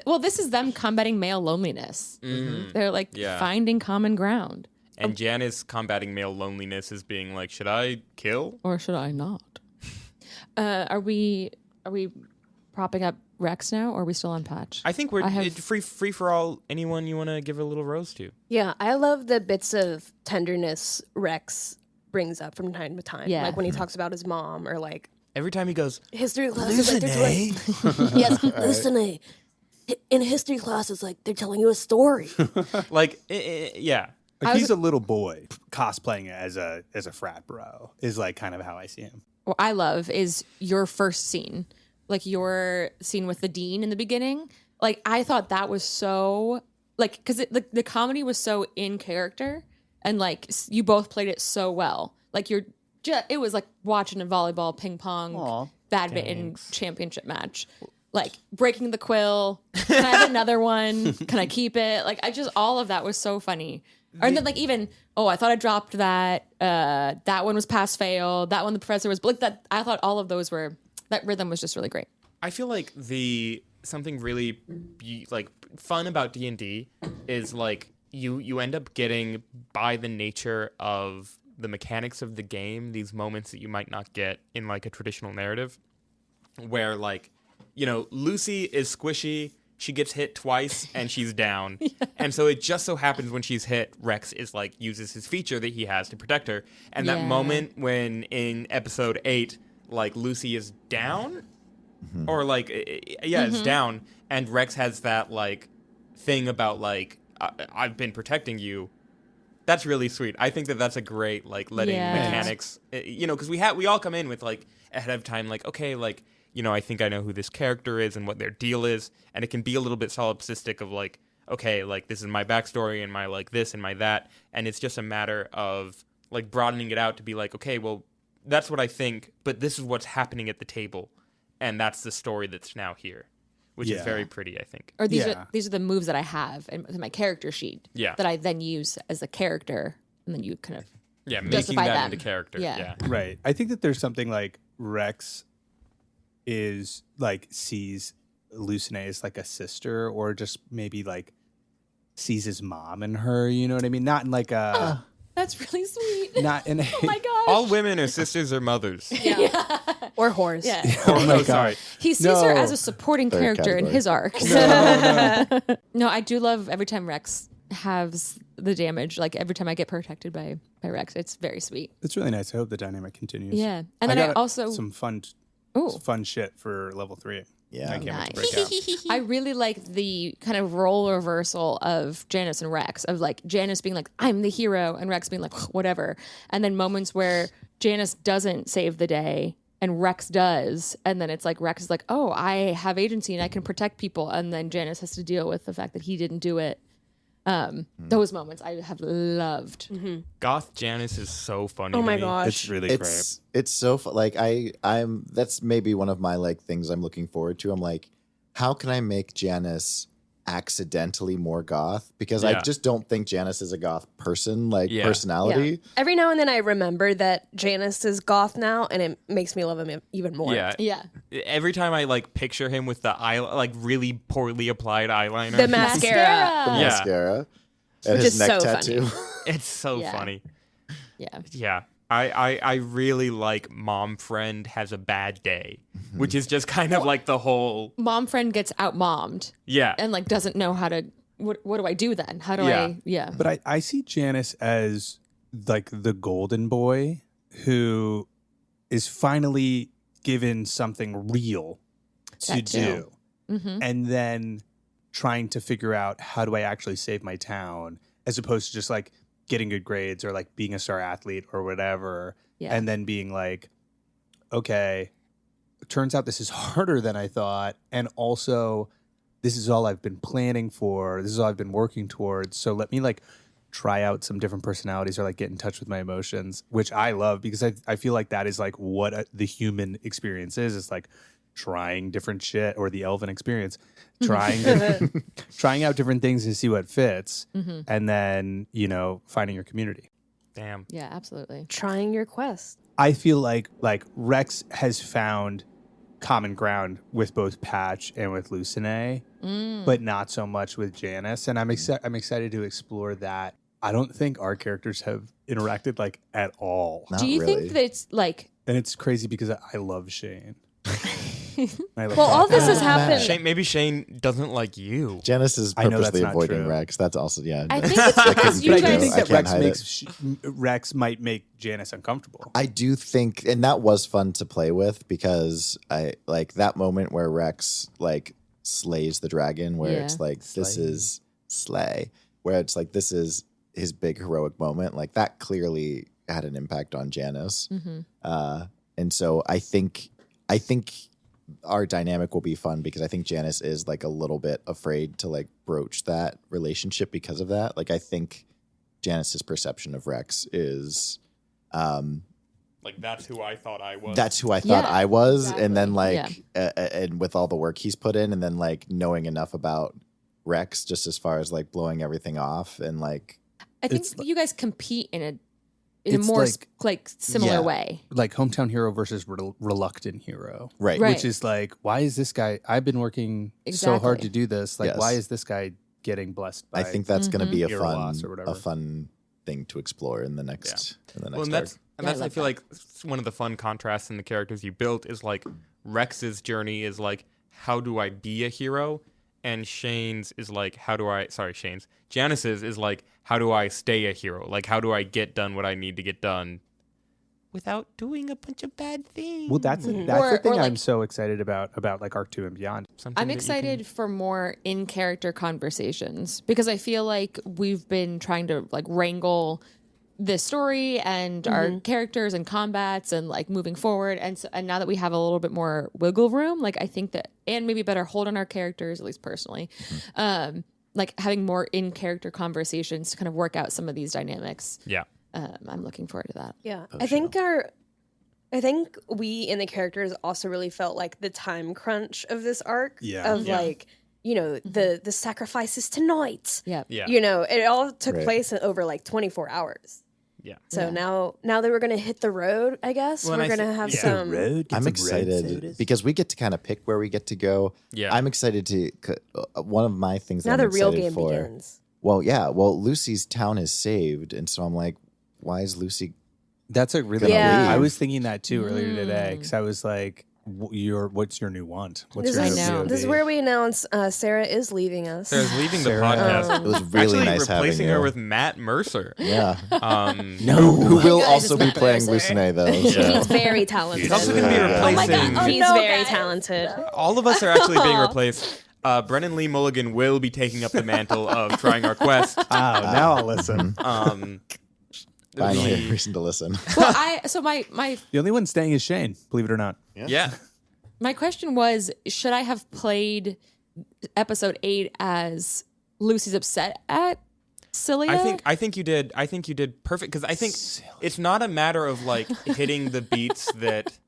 Well, this is them combating male loneliness. Mm-hmm. They're like finding common ground. And Janice combating male loneliness is being like, should I kill? Or should I not? Are we propping up Rex now, or are we still on Patch? I think we're free for all. Anyone you want to give a little rose to? Yeah, I love the bits of tenderness Rex brings up from time to time. Yeah. Like when he talks about his mom, or like Every time he goes, history class is like yes, hallucinate. In history class, it's like they're telling you a story. like, yeah. Like he's a little boy cosplaying as a frat bro is like kind of how I see him. What I love is your first scene, like your scene with the dean in the beginning. Like I thought that was so like because the comedy was so in character and like you both played it so well. Like it was like watching a volleyball, ping pong, badminton championship match. Like breaking the quill. Can I have another one? Can I keep it? Like all of that was so funny. And then like even, I thought I dropped that. That one was pass fail. That one the professor was, but like that. I thought all of those were, that rhythm was just really great. I feel like something really like fun about D&D is like you end up getting, by the nature of the mechanics of the game, these moments that you might not get in like a traditional narrative, where like, Lucy is squishy. She gets hit twice and she's down. And so it just so happens when she's hit, Rex is like uses his feature that he has to protect her. And that moment when in episode 8, like Lucy is down or like, it's down. And Rex has that like thing about like, I've been protecting you. That's really sweet. I think that's a great, like letting mechanics, because we all come in with like ahead of time, like, okay, like, I think I know who this character is and what their deal is. And it can be a little bit solipsistic of like, okay, like this is my backstory and my like this and my that. And it's just a matter of like broadening it out to be like, okay, well, that's what I think, but this is what's happening at the table. And that's the story that's now here, which is very pretty, I think. Or these are the moves that I have in my character sheet that I then use as a character. And then you kind of making justify that them. into character. Yeah. Yeah. Right. I think that there's something like Rex is like sees Lucine as like a sister, or just maybe like sees his mom in her. You know what I mean? Not in like a. That's really sweet. Not in a. Oh my gosh. All women are sisters or mothers. Or whores. Yeah. Oh my Oh, God. sorry. He sees her No. as a supporting Third character in category. his arc. No, I do love every time Rex has the damage. Like every time I get protected by Rex, it's very sweet. It's really nice. I hope the dynamic continues. Yeah, and then I got also some fun Ooh. fun shit for level 3. Yeah. I can't wait to Nice. break out. I really like the kind of role reversal of Janice and Rex, of like Janice being like, I'm the hero, and Rex being like, whatever. And then moments where Janice doesn't save the day and Rex does. And then it's like Rex is like, oh, I have agency and I can protect people. And then Janice has to deal with the fact that he didn't do it. Those moments I have loved. Goth Janice is so funny. Oh to my me. gosh. It's really great. It's so like I'm that's maybe one of my like things I'm looking forward to. I'm like, how can I make Janice accidentally more goth? Because I Yeah. just don't think Janice is a goth person, like Yeah. personality. Every now and then I remember that Janice is goth now, and it makes me love him even more. Yeah. Yeah. Every time I like picture him with the eye, like really poorly applied eyeliner, The mascara. Yeah. Mascara and Which his is neck so tattoo. it's so Yeah. funny. Yeah. Yeah. I really like Mom Friend Has a Bad Day, which is just kind of like the whole Mom friend gets out mommed yeah. and like doesn't know how to. What do I do then? How do Yeah. I? Yeah. But I see Janice as like the golden boy who is finally given something real to That too. do. And then trying to figure out, how do I actually save my town, as opposed to just like getting good grades or like being a star athlete or whatever. Yeah. And then being like, okay, it turns out this is harder than I thought. And also, this is all I've been planning for. This is all I've been working towards. So let me like try out some different personalities, or like get in touch with my emotions, which I love, because I feel like that is like what the human experience is. It's like trying different shit, or the elven experience, trying trying out different things to see what fits, and then, you know, finding your community. Damn. Yeah. Absolutely. Trying your quest. I feel like Rex has found common ground with both Patch and with Lucine, but not so much with Janice, and I'm excited to explore that. I don't think our characters have interacted like at all, Not Do you really. think that it's like? and it's crazy because I love Shane. I love Well, all talking this has to him. happened. Maybe Shane doesn't like you. Janice is I know that's purposely not avoiding true. Rex. That's also I think it's because you But I guys. do think I that can't Rex hide makes Rex might make Janice uncomfortable. I do think, and that was fun to play with, because I like that moment where Rex like slays the dragon, where Yeah. it's like, this is slay, where it's like, this is his big heroic moment. Like that clearly had an impact on Janice. And so I think our dynamic will be fun, because I think Janice is like a little bit afraid to like broach that relationship because of that. Like I think Janice's perception of Rex is Like that's who I thought I was. that's who I thought Yeah, I was. exactly. And then like and with all the work he's put in, and then like knowing enough about Rex just as far as like blowing everything off, and like I think It's you guys compete in a It's more like- similar Yeah. way. Like hometown hero versus reluctant hero. right. Right. Which is like, why is this guy? I've been working so hard Exactly. to do this. Like, Yes. why is this guy getting blessed by? I think that's going to be a Hero loss or whatever. fun thing to explore in the next well, and that's Yeah, I I love feel that. like one of the fun contrasts in the characters you built is like Rex's journey is like, how do I be a hero? And Shane's is like, Janice's is like, how do I stay a hero? Like, how do I get done what I need to get done without doing a bunch of bad things? Well, that's Or- the thing or like- I'm so excited about like Arc 2 and beyond. Something I'm that you excited for more in-character conversations, because I feel like we've been trying to like wrangle this story and our characters and combats and like moving forward, and now that we have a little bit more wiggle room, like I think that, and maybe better hold on our characters, at least personally, like having more in-character conversations to kind of work out some of these dynamics. Yeah. I'm looking forward to that. Yeah. I think we in the characters also really felt like the time crunch of this arc. Yeah. Of like, you know, the sacrifices tonight. Yeah. Yeah. You know, it all took Right. place in over like 24 hours. Yeah. So now that we're gonna hit the road, I guess we're gonna have some. I'm excited because we get to kind of pick where we get to go. Yeah. I'm excited to. One of my things Now that I'm the real excited game for. begins. Well, yeah. Well, Lucy's town is saved, and so I'm like, why is Lucy? That's a really. Yeah. I was thinking that too earlier today because I was like, what's your new want? What's This your is where we announce Sarah is leaving us. Sarah's leaving the Sarah. podcast. It was really Actually nice having replacing you. her with Matt Mercer. Yeah. No. Who will guys, also it's be Matt playing Mercer. Lucene though. He's So. very talented. He's also going to be replacing. He's very talented. All of us are actually being replaced. Brennan Lee Mulligan will be taking up the mantle of trying our quest. Oh, now I'll listen. Finally, a reason to listen. Well, my The only one staying is Shane, believe it or not. Yeah. my question was, should I have played episode 8 as Lucy's upset at Celia? I think you did. I think you did perfect because I think it's not a matter of like hitting the beats that,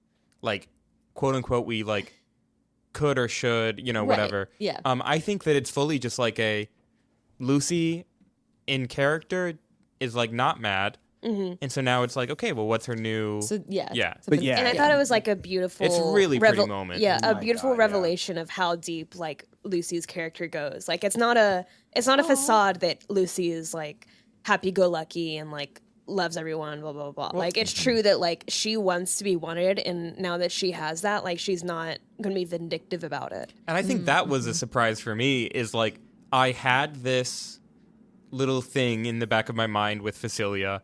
like, quote unquote, we like could or should, whatever. Yeah. I think that it's fully just like a Lucy in character is like not mad, and so now it's like, okay, well, what's her new? So, yeah. Yeah. But yeah. And I thought it was like a beautiful. It's really pretty moment. Yeah, Oh a my beautiful God, revelation of how deep like Lucy's character goes. Like it's not a facade that Lucy is like happy-go-lucky and like loves everyone. Blah blah blah. Like it's true that like she wants to be wanted, and now that she has that, like she's not going to be vindictive about it. And I think that was a surprise for me. Is like I had this little thing in the back of my mind with Facilia,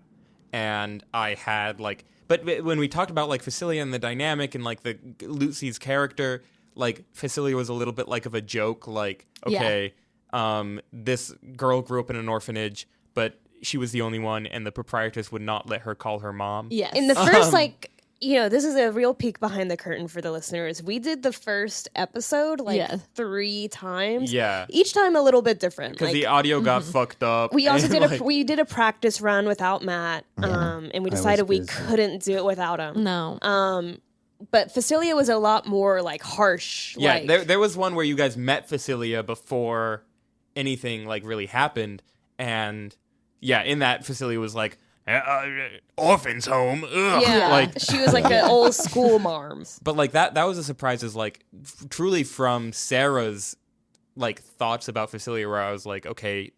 and I had like, but when we talked about like Facilia and the dynamic and like the Lucy's character, like Facilia was a little bit like of a joke. Like, okay, this girl grew up in an orphanage, but she was the only one, and the proprietress would not let her call her mom. Yes. In the first this is a real peek behind the curtain for the listeners. We did the first episode 3 times. Yeah. Each time a little bit different. Because Like, the audio got fucked up. we also and, did we did a practice run without Matt, and we decided we busy. couldn't do it without him. no. But Facilia was a lot more like harsh. Yeah, like, there was one where you guys met Facilia before anything like really happened, and yeah, in that Facilia was like, orphan's home. Ugh. yeah, like, she was like an old school marms. but like that was a surprise. Is like truly from Sarah's like thoughts about Facilia, where I was like, okay,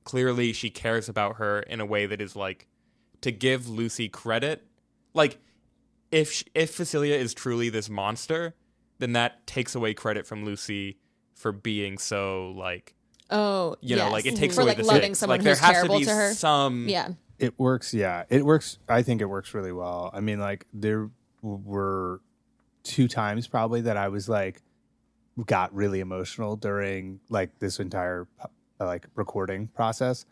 clearly she cares about her in a way that is like to give Lucy credit. Like if Facilia is truly this monster, then that takes away credit from Lucy for being so like. Oh, You know, like it takes for away like the loving stakes. someone Like there who's has terrible to be her. some. Yeah. It works, yeah. It works. I think it works really well. I mean, like, there were 2 times probably that I was like, got really emotional during like this entire like recording process.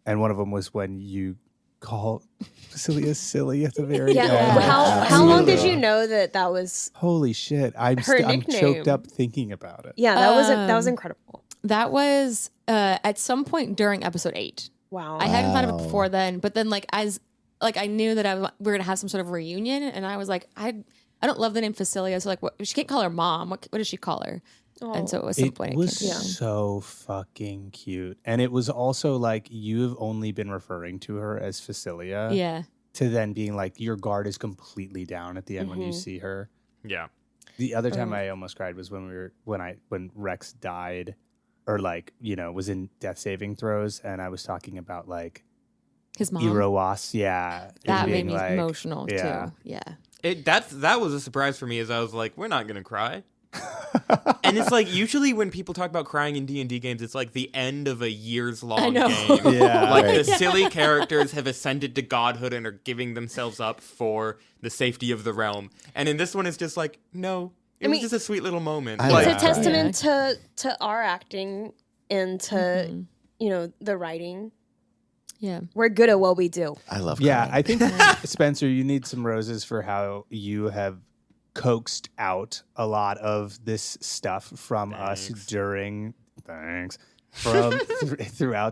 And one of them was when you call Celia silly at the very Yeah. end. How long did you know that was? Holy shit. I'm nickname? choked up thinking about it. Yeah, that was incredible. That was at some point during episode 8. Wow. I hadn't thought of it before then, but then like as like I knew that we were gonna have some sort of reunion, and I was like, I don't love the name Facilia, so like she can't call her mom. What does she call her? And so at some point It it was came to me. so fucking cute. And it was also like you've only been referring to her as Facilia. Yeah. To then being like your guard is completely down at the end when you see her. Yeah. The other time I almost cried was when when Rex died, or like, was in death saving throes, and I was talking about like His mom. Iroas. Yeah. That made being me like, emotional yeah. too. Yeah. That was a surprise for me, as I was like, we're not gonna cry. And it's like usually when people talk about crying in D&D games, it's like the end of a years-long know. game. Yeah, Like right. the silly characters have ascended to godhood and are giving themselves up for the safety of the realm. And in this one, it's just like, no, it was just a sweet little moment. I Like, It's a testament to our acting and to the writing. Yeah. We're good at what we do. I love Yeah, crying. I think Spencer, you need some roses for how you have coaxed out a lot of this stuff from us throughout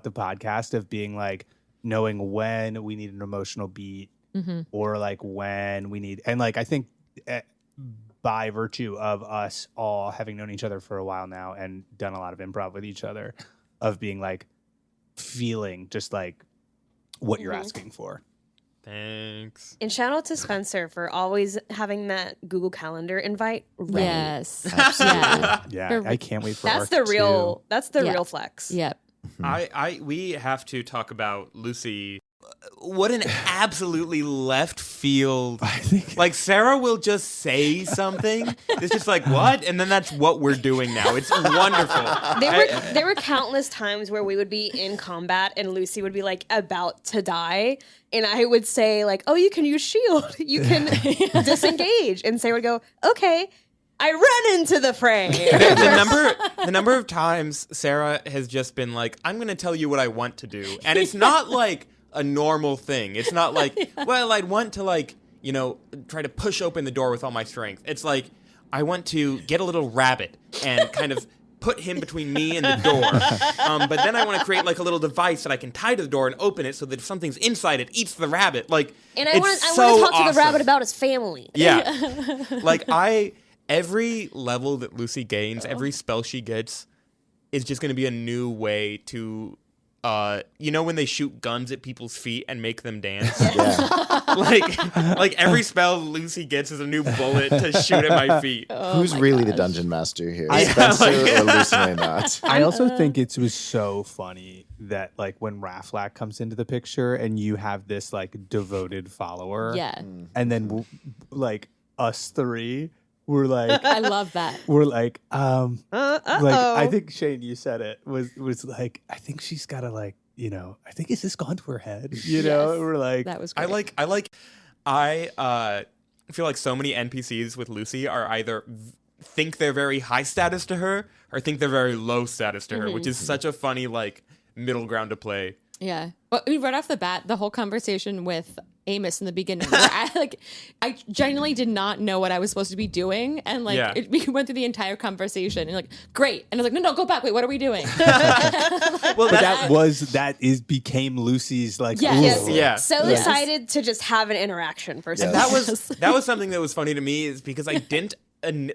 the podcast, of being like knowing when we need an emotional beat or like when we need, and like I think by virtue of us all having known each other for a while now and done a lot of improv with each other, of being like feeling just like what you're asking for. Thanks. And shout out to Spenser for always having that Google Calendar invite ready. Yes. Yeah, I can't wait for That's Arc the 2. real. That's the real flex. Yep. We have to talk about Lucy. What an absolutely left field. Like, Sarah will just say something. It's just like, what? And then that's what we're doing now. It's wonderful. There were countless times where we would be in combat and Lucy would be like about to die. And I would say like, oh, you can use shield. You can disengage. And Sarah would go, okay. I run into the fray. the number of times Sarah has just been like, I'm going to tell you what I want to do. And it's not like a normal thing. It's not like, well, I'd want to like, you know, try to push open the door with all my strength. It's like, I want to get a little rabbit and kind of put him between me and the door. But then I want to create like a little device that I can tie to the door and open it so that if something's inside it eats the rabbit. Like, and I want to talk to the rabbit about his family. Yeah. Like every level that Lucy gains, every spell she gets is just going to be a new way to, you know, when they shoot guns at people's feet and make them dance? Yeah. like every spell Lucy gets is a new bullet to shoot at my feet. Who's really the dungeon master here? Spenser or Lucy may not? I also think it was so funny that like when Raflac comes into the picture and you have this like devoted follower. Yeah. And then like us three were like I love that. we're like I think Shane, you said it was like I think she's gotta like, you know, I think it's just gone to her head. You know, we're like That was great. I feel like so many NPCs with Lucy are either think they're very high status to her or think they're very low status to her, which is such a funny like middle ground to play. Yeah. Well, I mean, right off the bat, the whole conversation with Amos in the beginning, where I genuinely did not know what I was supposed to be doing. And like, we went through the entire conversation and like, great. And I was like, no, go back. Wait, what are we doing? well, that became Lucy's like, So excited to just have an interaction first. And that was something that was funny to me is because I didn't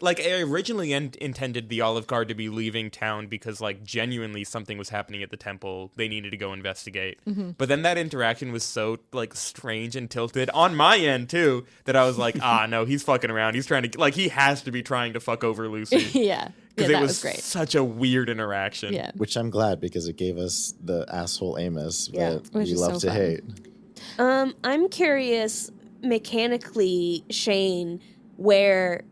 like I originally intended the Olive Guard to be leaving town because like genuinely something was happening at the temple. They needed to go investigate. But then that interaction was so like strange and tilted on my end too that I was like, no, he's fucking around. He's trying to like he has to be trying to fuck over Lucy. Yeah. Because it was great. Such a weird interaction. Yeah. Which I'm glad because it gave us the asshole Amos that Which we is love so to fun. hate. I'm curious mechanically, Shane, where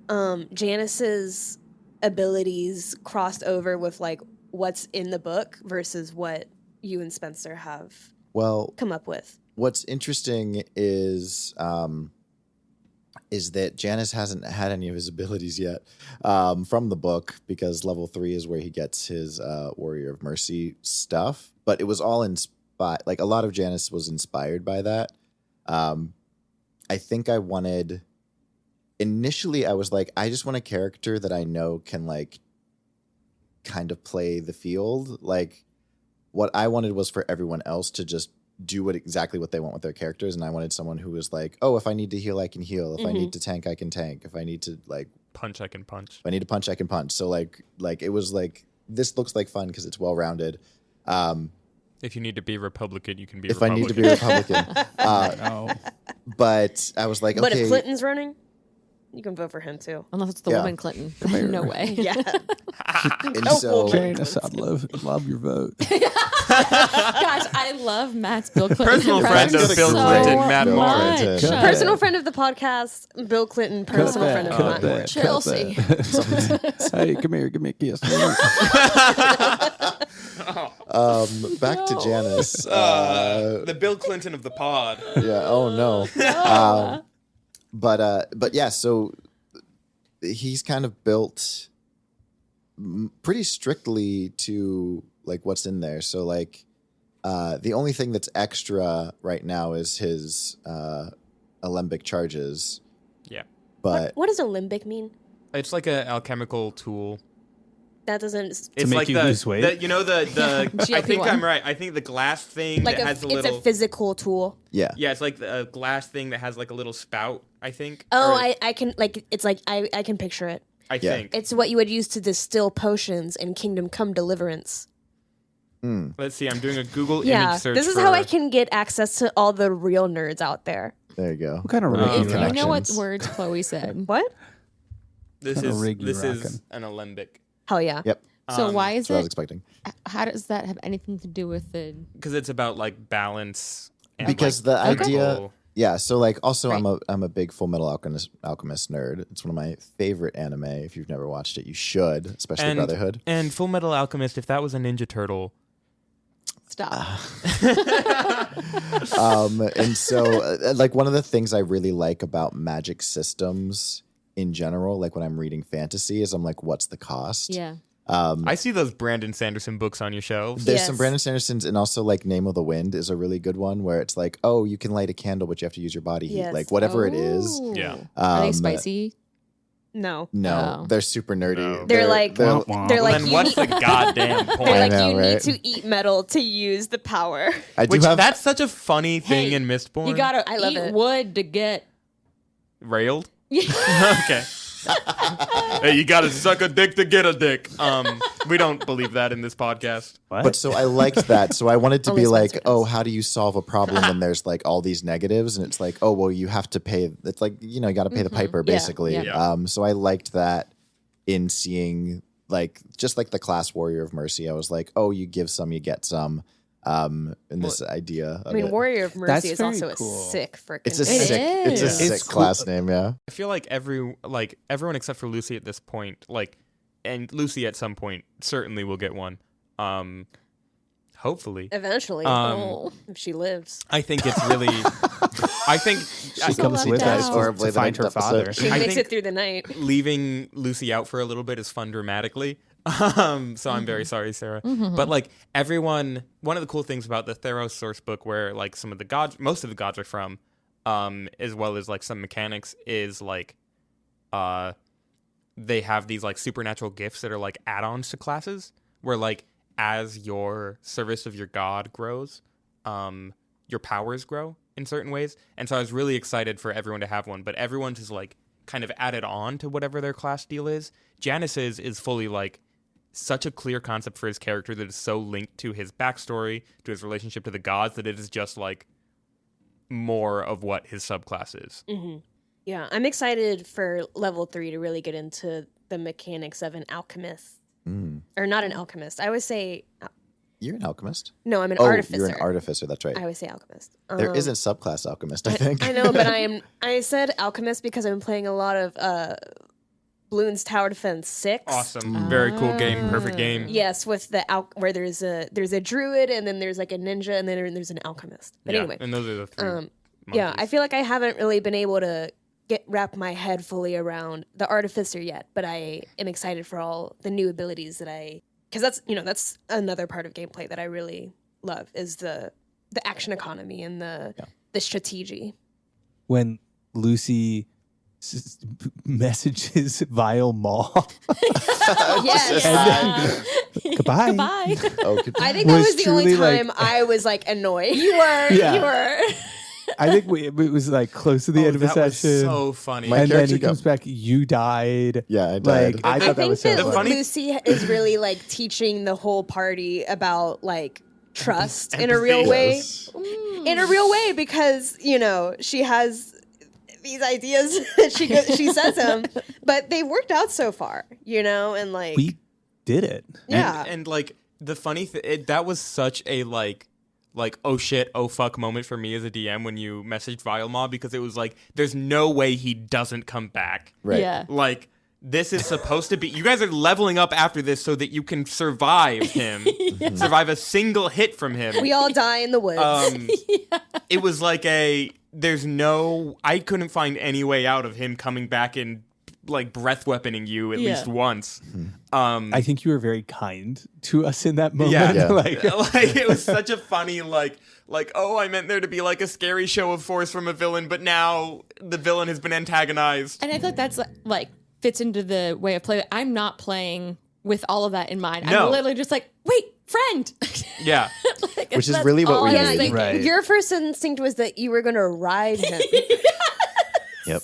Janice's abilities crossed over with like what's in the book versus what you and Spenser have come up with. What's interesting is that Janice hasn't had any of his abilities yet from the book because level 3 is where he gets his Warrior of Mercy stuff. But it was all inspired. Like a lot of Janice was inspired by that. I think I wanted. Initially, I was like, I just want a character that I know can like kind of play the field. Like what I wanted was for everyone else to just do exactly what they want with their characters. And I wanted someone who was like, oh, if I need to heal, I can heal. If I need to tank, I can tank. If I need to like punch, I can punch. If I need to punch, I can punch. So like it was like, this looks like fun because it's well-rounded. If you need to be Republican, you can be if Republican. I need to be Republican. But I was like, okay. But if Clinton's running, you can vote for him too. Unless it's the woman Clinton. No way. Yeah. And so, Janice, I'd love your vote. Gosh, I love Matt's Bill Clinton. Personal friend of Bill Clinton, Matt Morin. Personal friend of the podcast, Bill Clinton. Personal friend of Matt Morin. Chelsea. Hey, come here, give me a kiss. back to Janice. The Bill Clinton of the pod. Yeah. Oh no. But yeah. So he's kind of built pretty strictly to like what's in there. So like the only thing that's extra right now is his alembic charges. Yeah. But what does alembic mean? It's like an alchemical tool. That doesn't. It's make like you lose weight? you know the I think I'm right. I think the glass thing Like that has it's a physical tool. yeah. Yeah, it's like a glass thing that has like a little spout, I think. Oh, Or I can like it's like I can picture it. I think. It's what you would use to distill potions in Kingdom Come Deliverance. Let's see. I'm doing a Google Yeah, image search. this is how I can get access to all the real nerds out there. There you go. What kind of rig If you you know what connections. words Chloe said. What? This Kinda is rig you rockin'. an alembic Hell yeah. Yep. So why is That's what I was it? expecting. How does that have anything to do with the? because it's about like balance. And, Because like, the idea, physical- yeah. So like, also, Right. I'm a big Full Metal Alchemist nerd. It's one of my favorite anime. If you've never watched it, you should, especially Brotherhood. And Full Metal Alchemist, if that was a Ninja Turtle, Stop. And so, like, one of the things I really like about magic systems in general, like when I'm reading fantasy, is I'm like, what's the cost? Yeah. I see those Brandon Sanderson books on your shelves. There's Yes. some Brandon Sandersons, and also like Name of the Wind is a really good one where it's like, oh, you can light a candle, but you have to use your body heat, Yes. like whatever it is. Oh. Yeah. Are they spicy? No. No, Oh. they're super nerdy. No. They're like- Womp womp. They're like then you what's the need- goddamn point? They're like, I know, you right? need to eat metal to use the power. I do Which have that's such a funny thing Hey, in Mistborn. You gotta I love eat it. wood to get. railed. Okay. Hey, you gotta suck a dick to get a dick. We don't believe that in this podcast. What? But so I liked that. So I wanted to Only be like, Spencer oh, does. how do you solve a problem when there's like all these negatives? And it's like, oh, well, you have to pay. It's like, you know, you got to pay the piper, Yeah, basically. yeah. So I liked that in seeing like just like the class warrior of mercy. I was like, oh, you give some, you get some. And this idea. I mean, it. Warrior of That's Mercy is very also cool. a sick freaking It's a It sick. It's a is. sick It's cool. class name. Yeah. I feel like everyone except for Lucy at this point, like, and Lucy at some point certainly will get one. Hopefully. Eventually, if she lives. I think it's really. I think she so comes left with us out. Horribly to find the her next episode. father. She I makes think- it through the night. leaving Lucy out for a little bit is fun dramatically. So I'm very sorry, Sarah. But like everyone, one of the cool things about the Theros source book, where like some of the gods, most of the gods are from, as well as like some mechanics, is like, they have these like supernatural gifts that are like add-ons to classes, where like as your service of your god grows, your powers grow in certain ways. And so I was really excited for everyone to have one, but everyone just like kind of added on to whatever their class deal is. Janice's is fully like such a clear concept for his character that is so linked to his backstory, to his relationship to the gods, that it is just like more of what his subclass is. Yeah, I'm excited for level 3 to really get into the mechanics of an alchemist. Or not an alchemist. I always say, You're an alchemist. no, I'm an Oh, artificer. you're an artificer. That's right. I always say alchemist. There is a subclass alchemist, I think. I know, but I said alchemist because I'm playing a lot of Bloons Tower Defense 6. Awesome. Very cool game. Perfect game. Yes, with the where there's a druid and then there's like a ninja and then there's an alchemist. But Yeah, anyway, and those are the three. yeah, I monkeys. feel like I haven't really been able to wrap my head fully around the artificer yet, but I am excited for all the new abilities that because that's another part of gameplay that I really love is the action economy and the strategy. When Lucy messages Vile Maw. Yes. Goodbye. Goodbye. Oh, I think that Was was the only truly, like- time I was like annoyed. Yeah. You were. I think it was like close to the end of the that was session. so funny. My and then character he comes back, you died. Yeah, I died. Like, I I thought that think was so that The funny. funny- Lucy is really like teaching the whole party about like trust in a Empathy. real way. Yes. In a real way, because she has these ideas that she says them, but they worked out so far, and like We did it. yeah. And like the funny thing, that was such a like oh shit, oh fuck moment for me as a DM when you messaged Vilemaw, because it was like there's no way he doesn't come back. Right. Yeah. Like this is supposed to be, you guys are leveling up after this so that you can survive him, survive a single hit from him. We all die in the woods. It was like I couldn't find any way out of him coming back and like breath weaponing you at Yeah. least once. I think you were very kind to us in that moment. Yeah. Yeah. Like, Like it was such a funny like oh, I meant there to be like a scary show of force from a villain, but now the villain has been antagonized. And I feel like that's like fits into the way of play. I'm not playing with all of that in mind. No. I'm literally just like, wait, friend. Yeah. Like, Which is that's really what all we I was need. thinking. Right. Your first instinct was that you were going to ride him. Yep.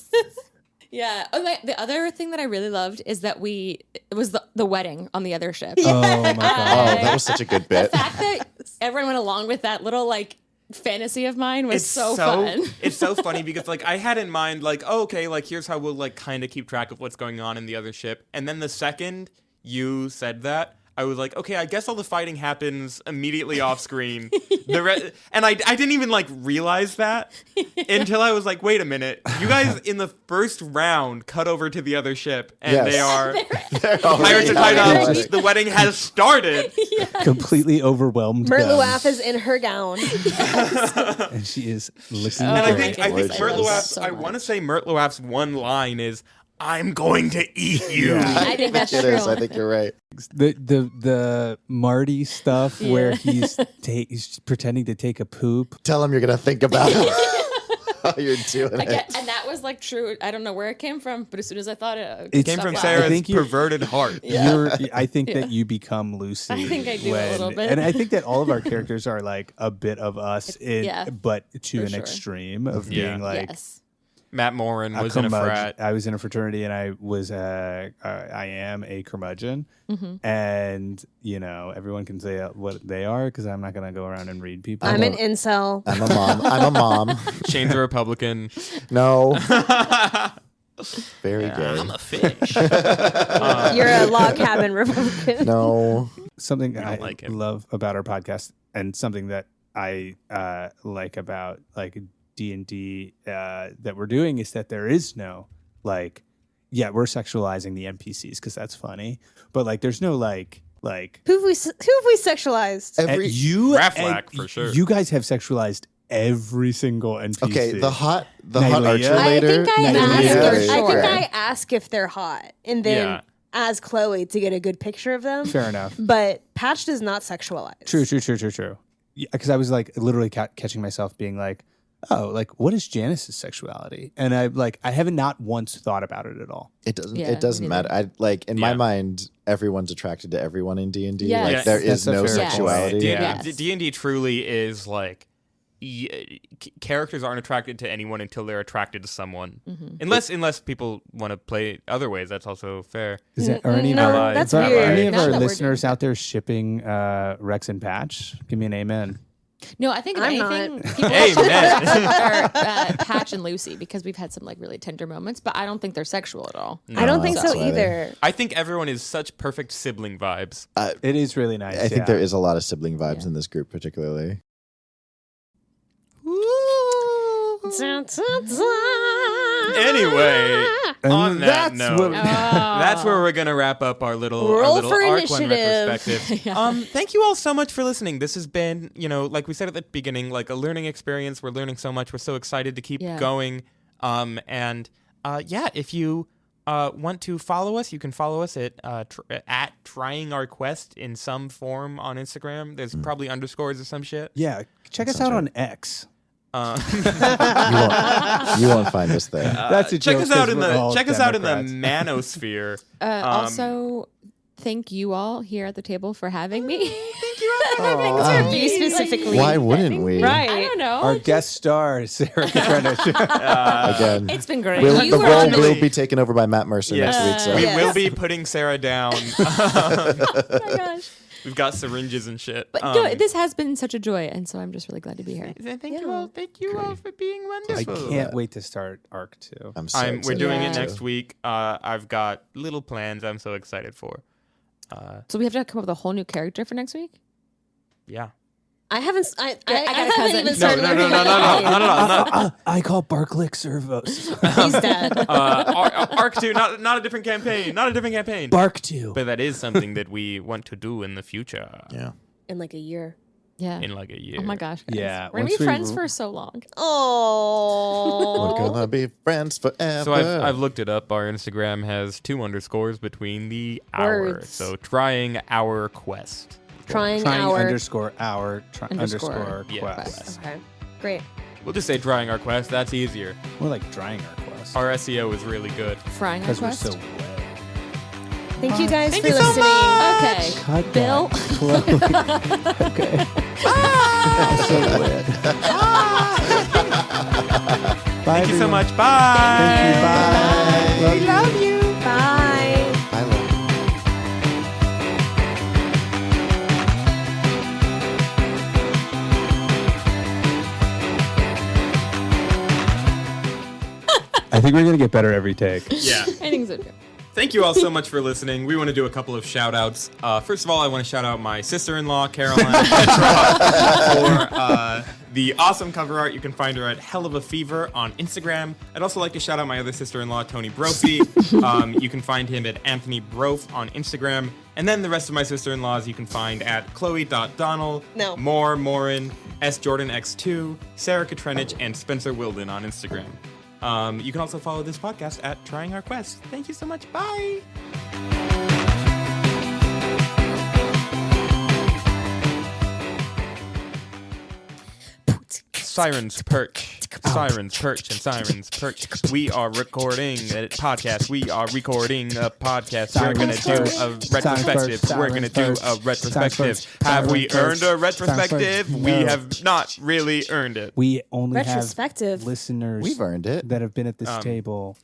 Yeah. Oh, the other thing that I really loved is that it was the wedding on the other ship. Oh my god. Oh, that was such a good bit. The fact that everyone went along with that little like fantasy of mine was so fun. It's so funny because like I had in mind like, oh, okay, like here's how we'll like kind of keep track of what's going on in the other ship. And then the second you said that, I was like, okay, I guess all the fighting happens immediately off screen. And I didn't even like realize that until I was like, wait a minute. You guys in the first round cut over to the other ship and Yes. they are They're pirates are tied already- up. The wedding has started. Completely overwhelmed. Merluaf them. is in her gown. And she is licking. And I the think dick. Gorgeous. Mertluaf's, So I much. want to say Mertluaf's one line is, "I'm going to eat you." Yeah. I think that's It true. is. I think you're right. The Marty stuff where he's pretending to take a poop. Tell him you're gonna think about it while you're doing it. And that was like true. I don't know where it came from, but as soon as I thought it It Came from stuck out. Sarah's I think you're- perverted heart. I think that you become Lucy. I think I do a little bit. And I think that all of our characters are like a bit of us, yeah, but to for an sure. extreme of Yeah. being like. Yes. Matt Morin A was in a curmudgeon. frat. I was in a fraternity, and I am a curmudgeon, and everyone can say what they are because I'm not going to go around and read people. I'm an incel. I'm a mom. I'm a mom. Shane's a Republican. No. Very gay. I'm a fish. You're a log cabin Republican. No. Something I like him. love about our podcast, and something that I like about like D&D that we're doing is that there is no like, yeah, we're sexualizing the NPCs because that's funny, but like there's no like Who have we sexualized? Every Raflack, for sure. You guys have sexualized every single NPC. okay. The hot Nylia. archer I later. think I Nylia. I ask if they're hot, and then Yeah. as Chloe to get a good picture of them. Fair enough. But Patch does not sexualize. True. Because I was like literally catching myself being like, oh, like what is Janice's sexuality? And I haven't not once thought about it at all. It doesn't. Yeah, It doesn't me matter. neither. I like in my Yeah. mind, everyone's attracted to everyone in D&D. Yes. Like Yes. there is That's a no fair sexuality. point. Yes. D&D truly is like characters aren't attracted to anyone until they're attracted to someone. Unless people want to play other ways, that's also fair. Are any of No, our, that's are weird. any of Not our that we're listeners out there shipping Rex and Patch? Give me an amen. No, I think if I'm anything, not. people Amen. are Patch and Lucy because we've had some like really tender moments, but I don't think they're sexual at all. I don't think that's so why either. I think everyone is such perfect sibling vibes. It is really nice. I think there is a lot of sibling vibes in this group, particularly. Anyway, And on that that's note, what- that's where we're gonna wrap up our little Roll for arc one initiative. retrospective. Thank you all so much for listening. This has been, like we said at the beginning, like a learning experience. We're learning so much. We're so excited to keep going. If you want to follow us, you can follow us at Trying Our Quest in some form on Instagram. There's probably underscores or some shit. Yeah, check us out on X. You won't find us there. That's a Check joke us out 'cause in we're the all Democrats. manosphere. Also, thank you all here at the table for having me. Thank you all. For you specifically. Why wouldn't we? Right. I don't know. Our guest star, Sara Katrenich. Again, It's been great. the You were role on will the- be taken over by Matt Mercer next week. So We Yes. will be putting Sarah down. Oh my gosh. We've got syringes and shit. But no, this has been such a joy, and so I'm just really glad to be here. Thank you all. Thank you all for being I wonderful. can't wait to start Arc 2. I'm so We're excited doing Yeah. it next week. I've got little plans I'm so excited for. So we have to come up with a whole new character for next week? Yeah. I haven't. I got a haven't cousin. even No, started No. looking at I call Barklick Servos. He's dead. Arc 2, not a different campaign. Not a different campaign. Bark 2. But that is something that we want to do in the future. Yeah. In like a year. Yeah. In like a year. Oh my gosh. Guys. Yeah, We're going once to be we- friends for so long. Oh. We're gonna be friends forever. So I've looked it up. Our Instagram has 2 underscores between the hour. Words. So Trying Our Quest. Trying Trying our underscore our Underscore. underscore Yeah. quest. Okay. Great. We'll just say Trying Our Quest. That's easier. More like drying our quest. Our SEO is really good. Frying our Because we're quest. so wet. Thank you guys for you so listening. Okay. Cut Bill. that. Chloe. Okay. So wet. Bye, Thank you so everyone. much. Bye. Thank you. Bye. Love you. Bye. Bye, love. I think we're going to get better every take. Yeah. I think so too. Thank you all so much for listening. We want to do a couple of shout outs. First of all, I want to shout out my sister-in-law, Caroline Petroff, for the awesome cover art. You can find her at Hell of a Fever on Instagram. I'd also like to shout out my other sister-in-law, Tony Brophy. You can find him at Anthony Brof on Instagram. And then the rest of my sister-in-laws you can find at Chloe.Donnell, No. Morin, SJordanX2, Sara Katrenich, and Spenser Willden on Instagram. You can also follow this podcast at Trying Our Quest. Thank you so much. Bye. Sirens perch, sirens perch, and sirens perch. We are recording a podcast. We are recording a podcast. We're gonna do a retrospective. We're gonna do a retrospective. Have we earned a retrospective? We have not really earned it. We only have Retrospective. listeners We've earned it. that have been at this table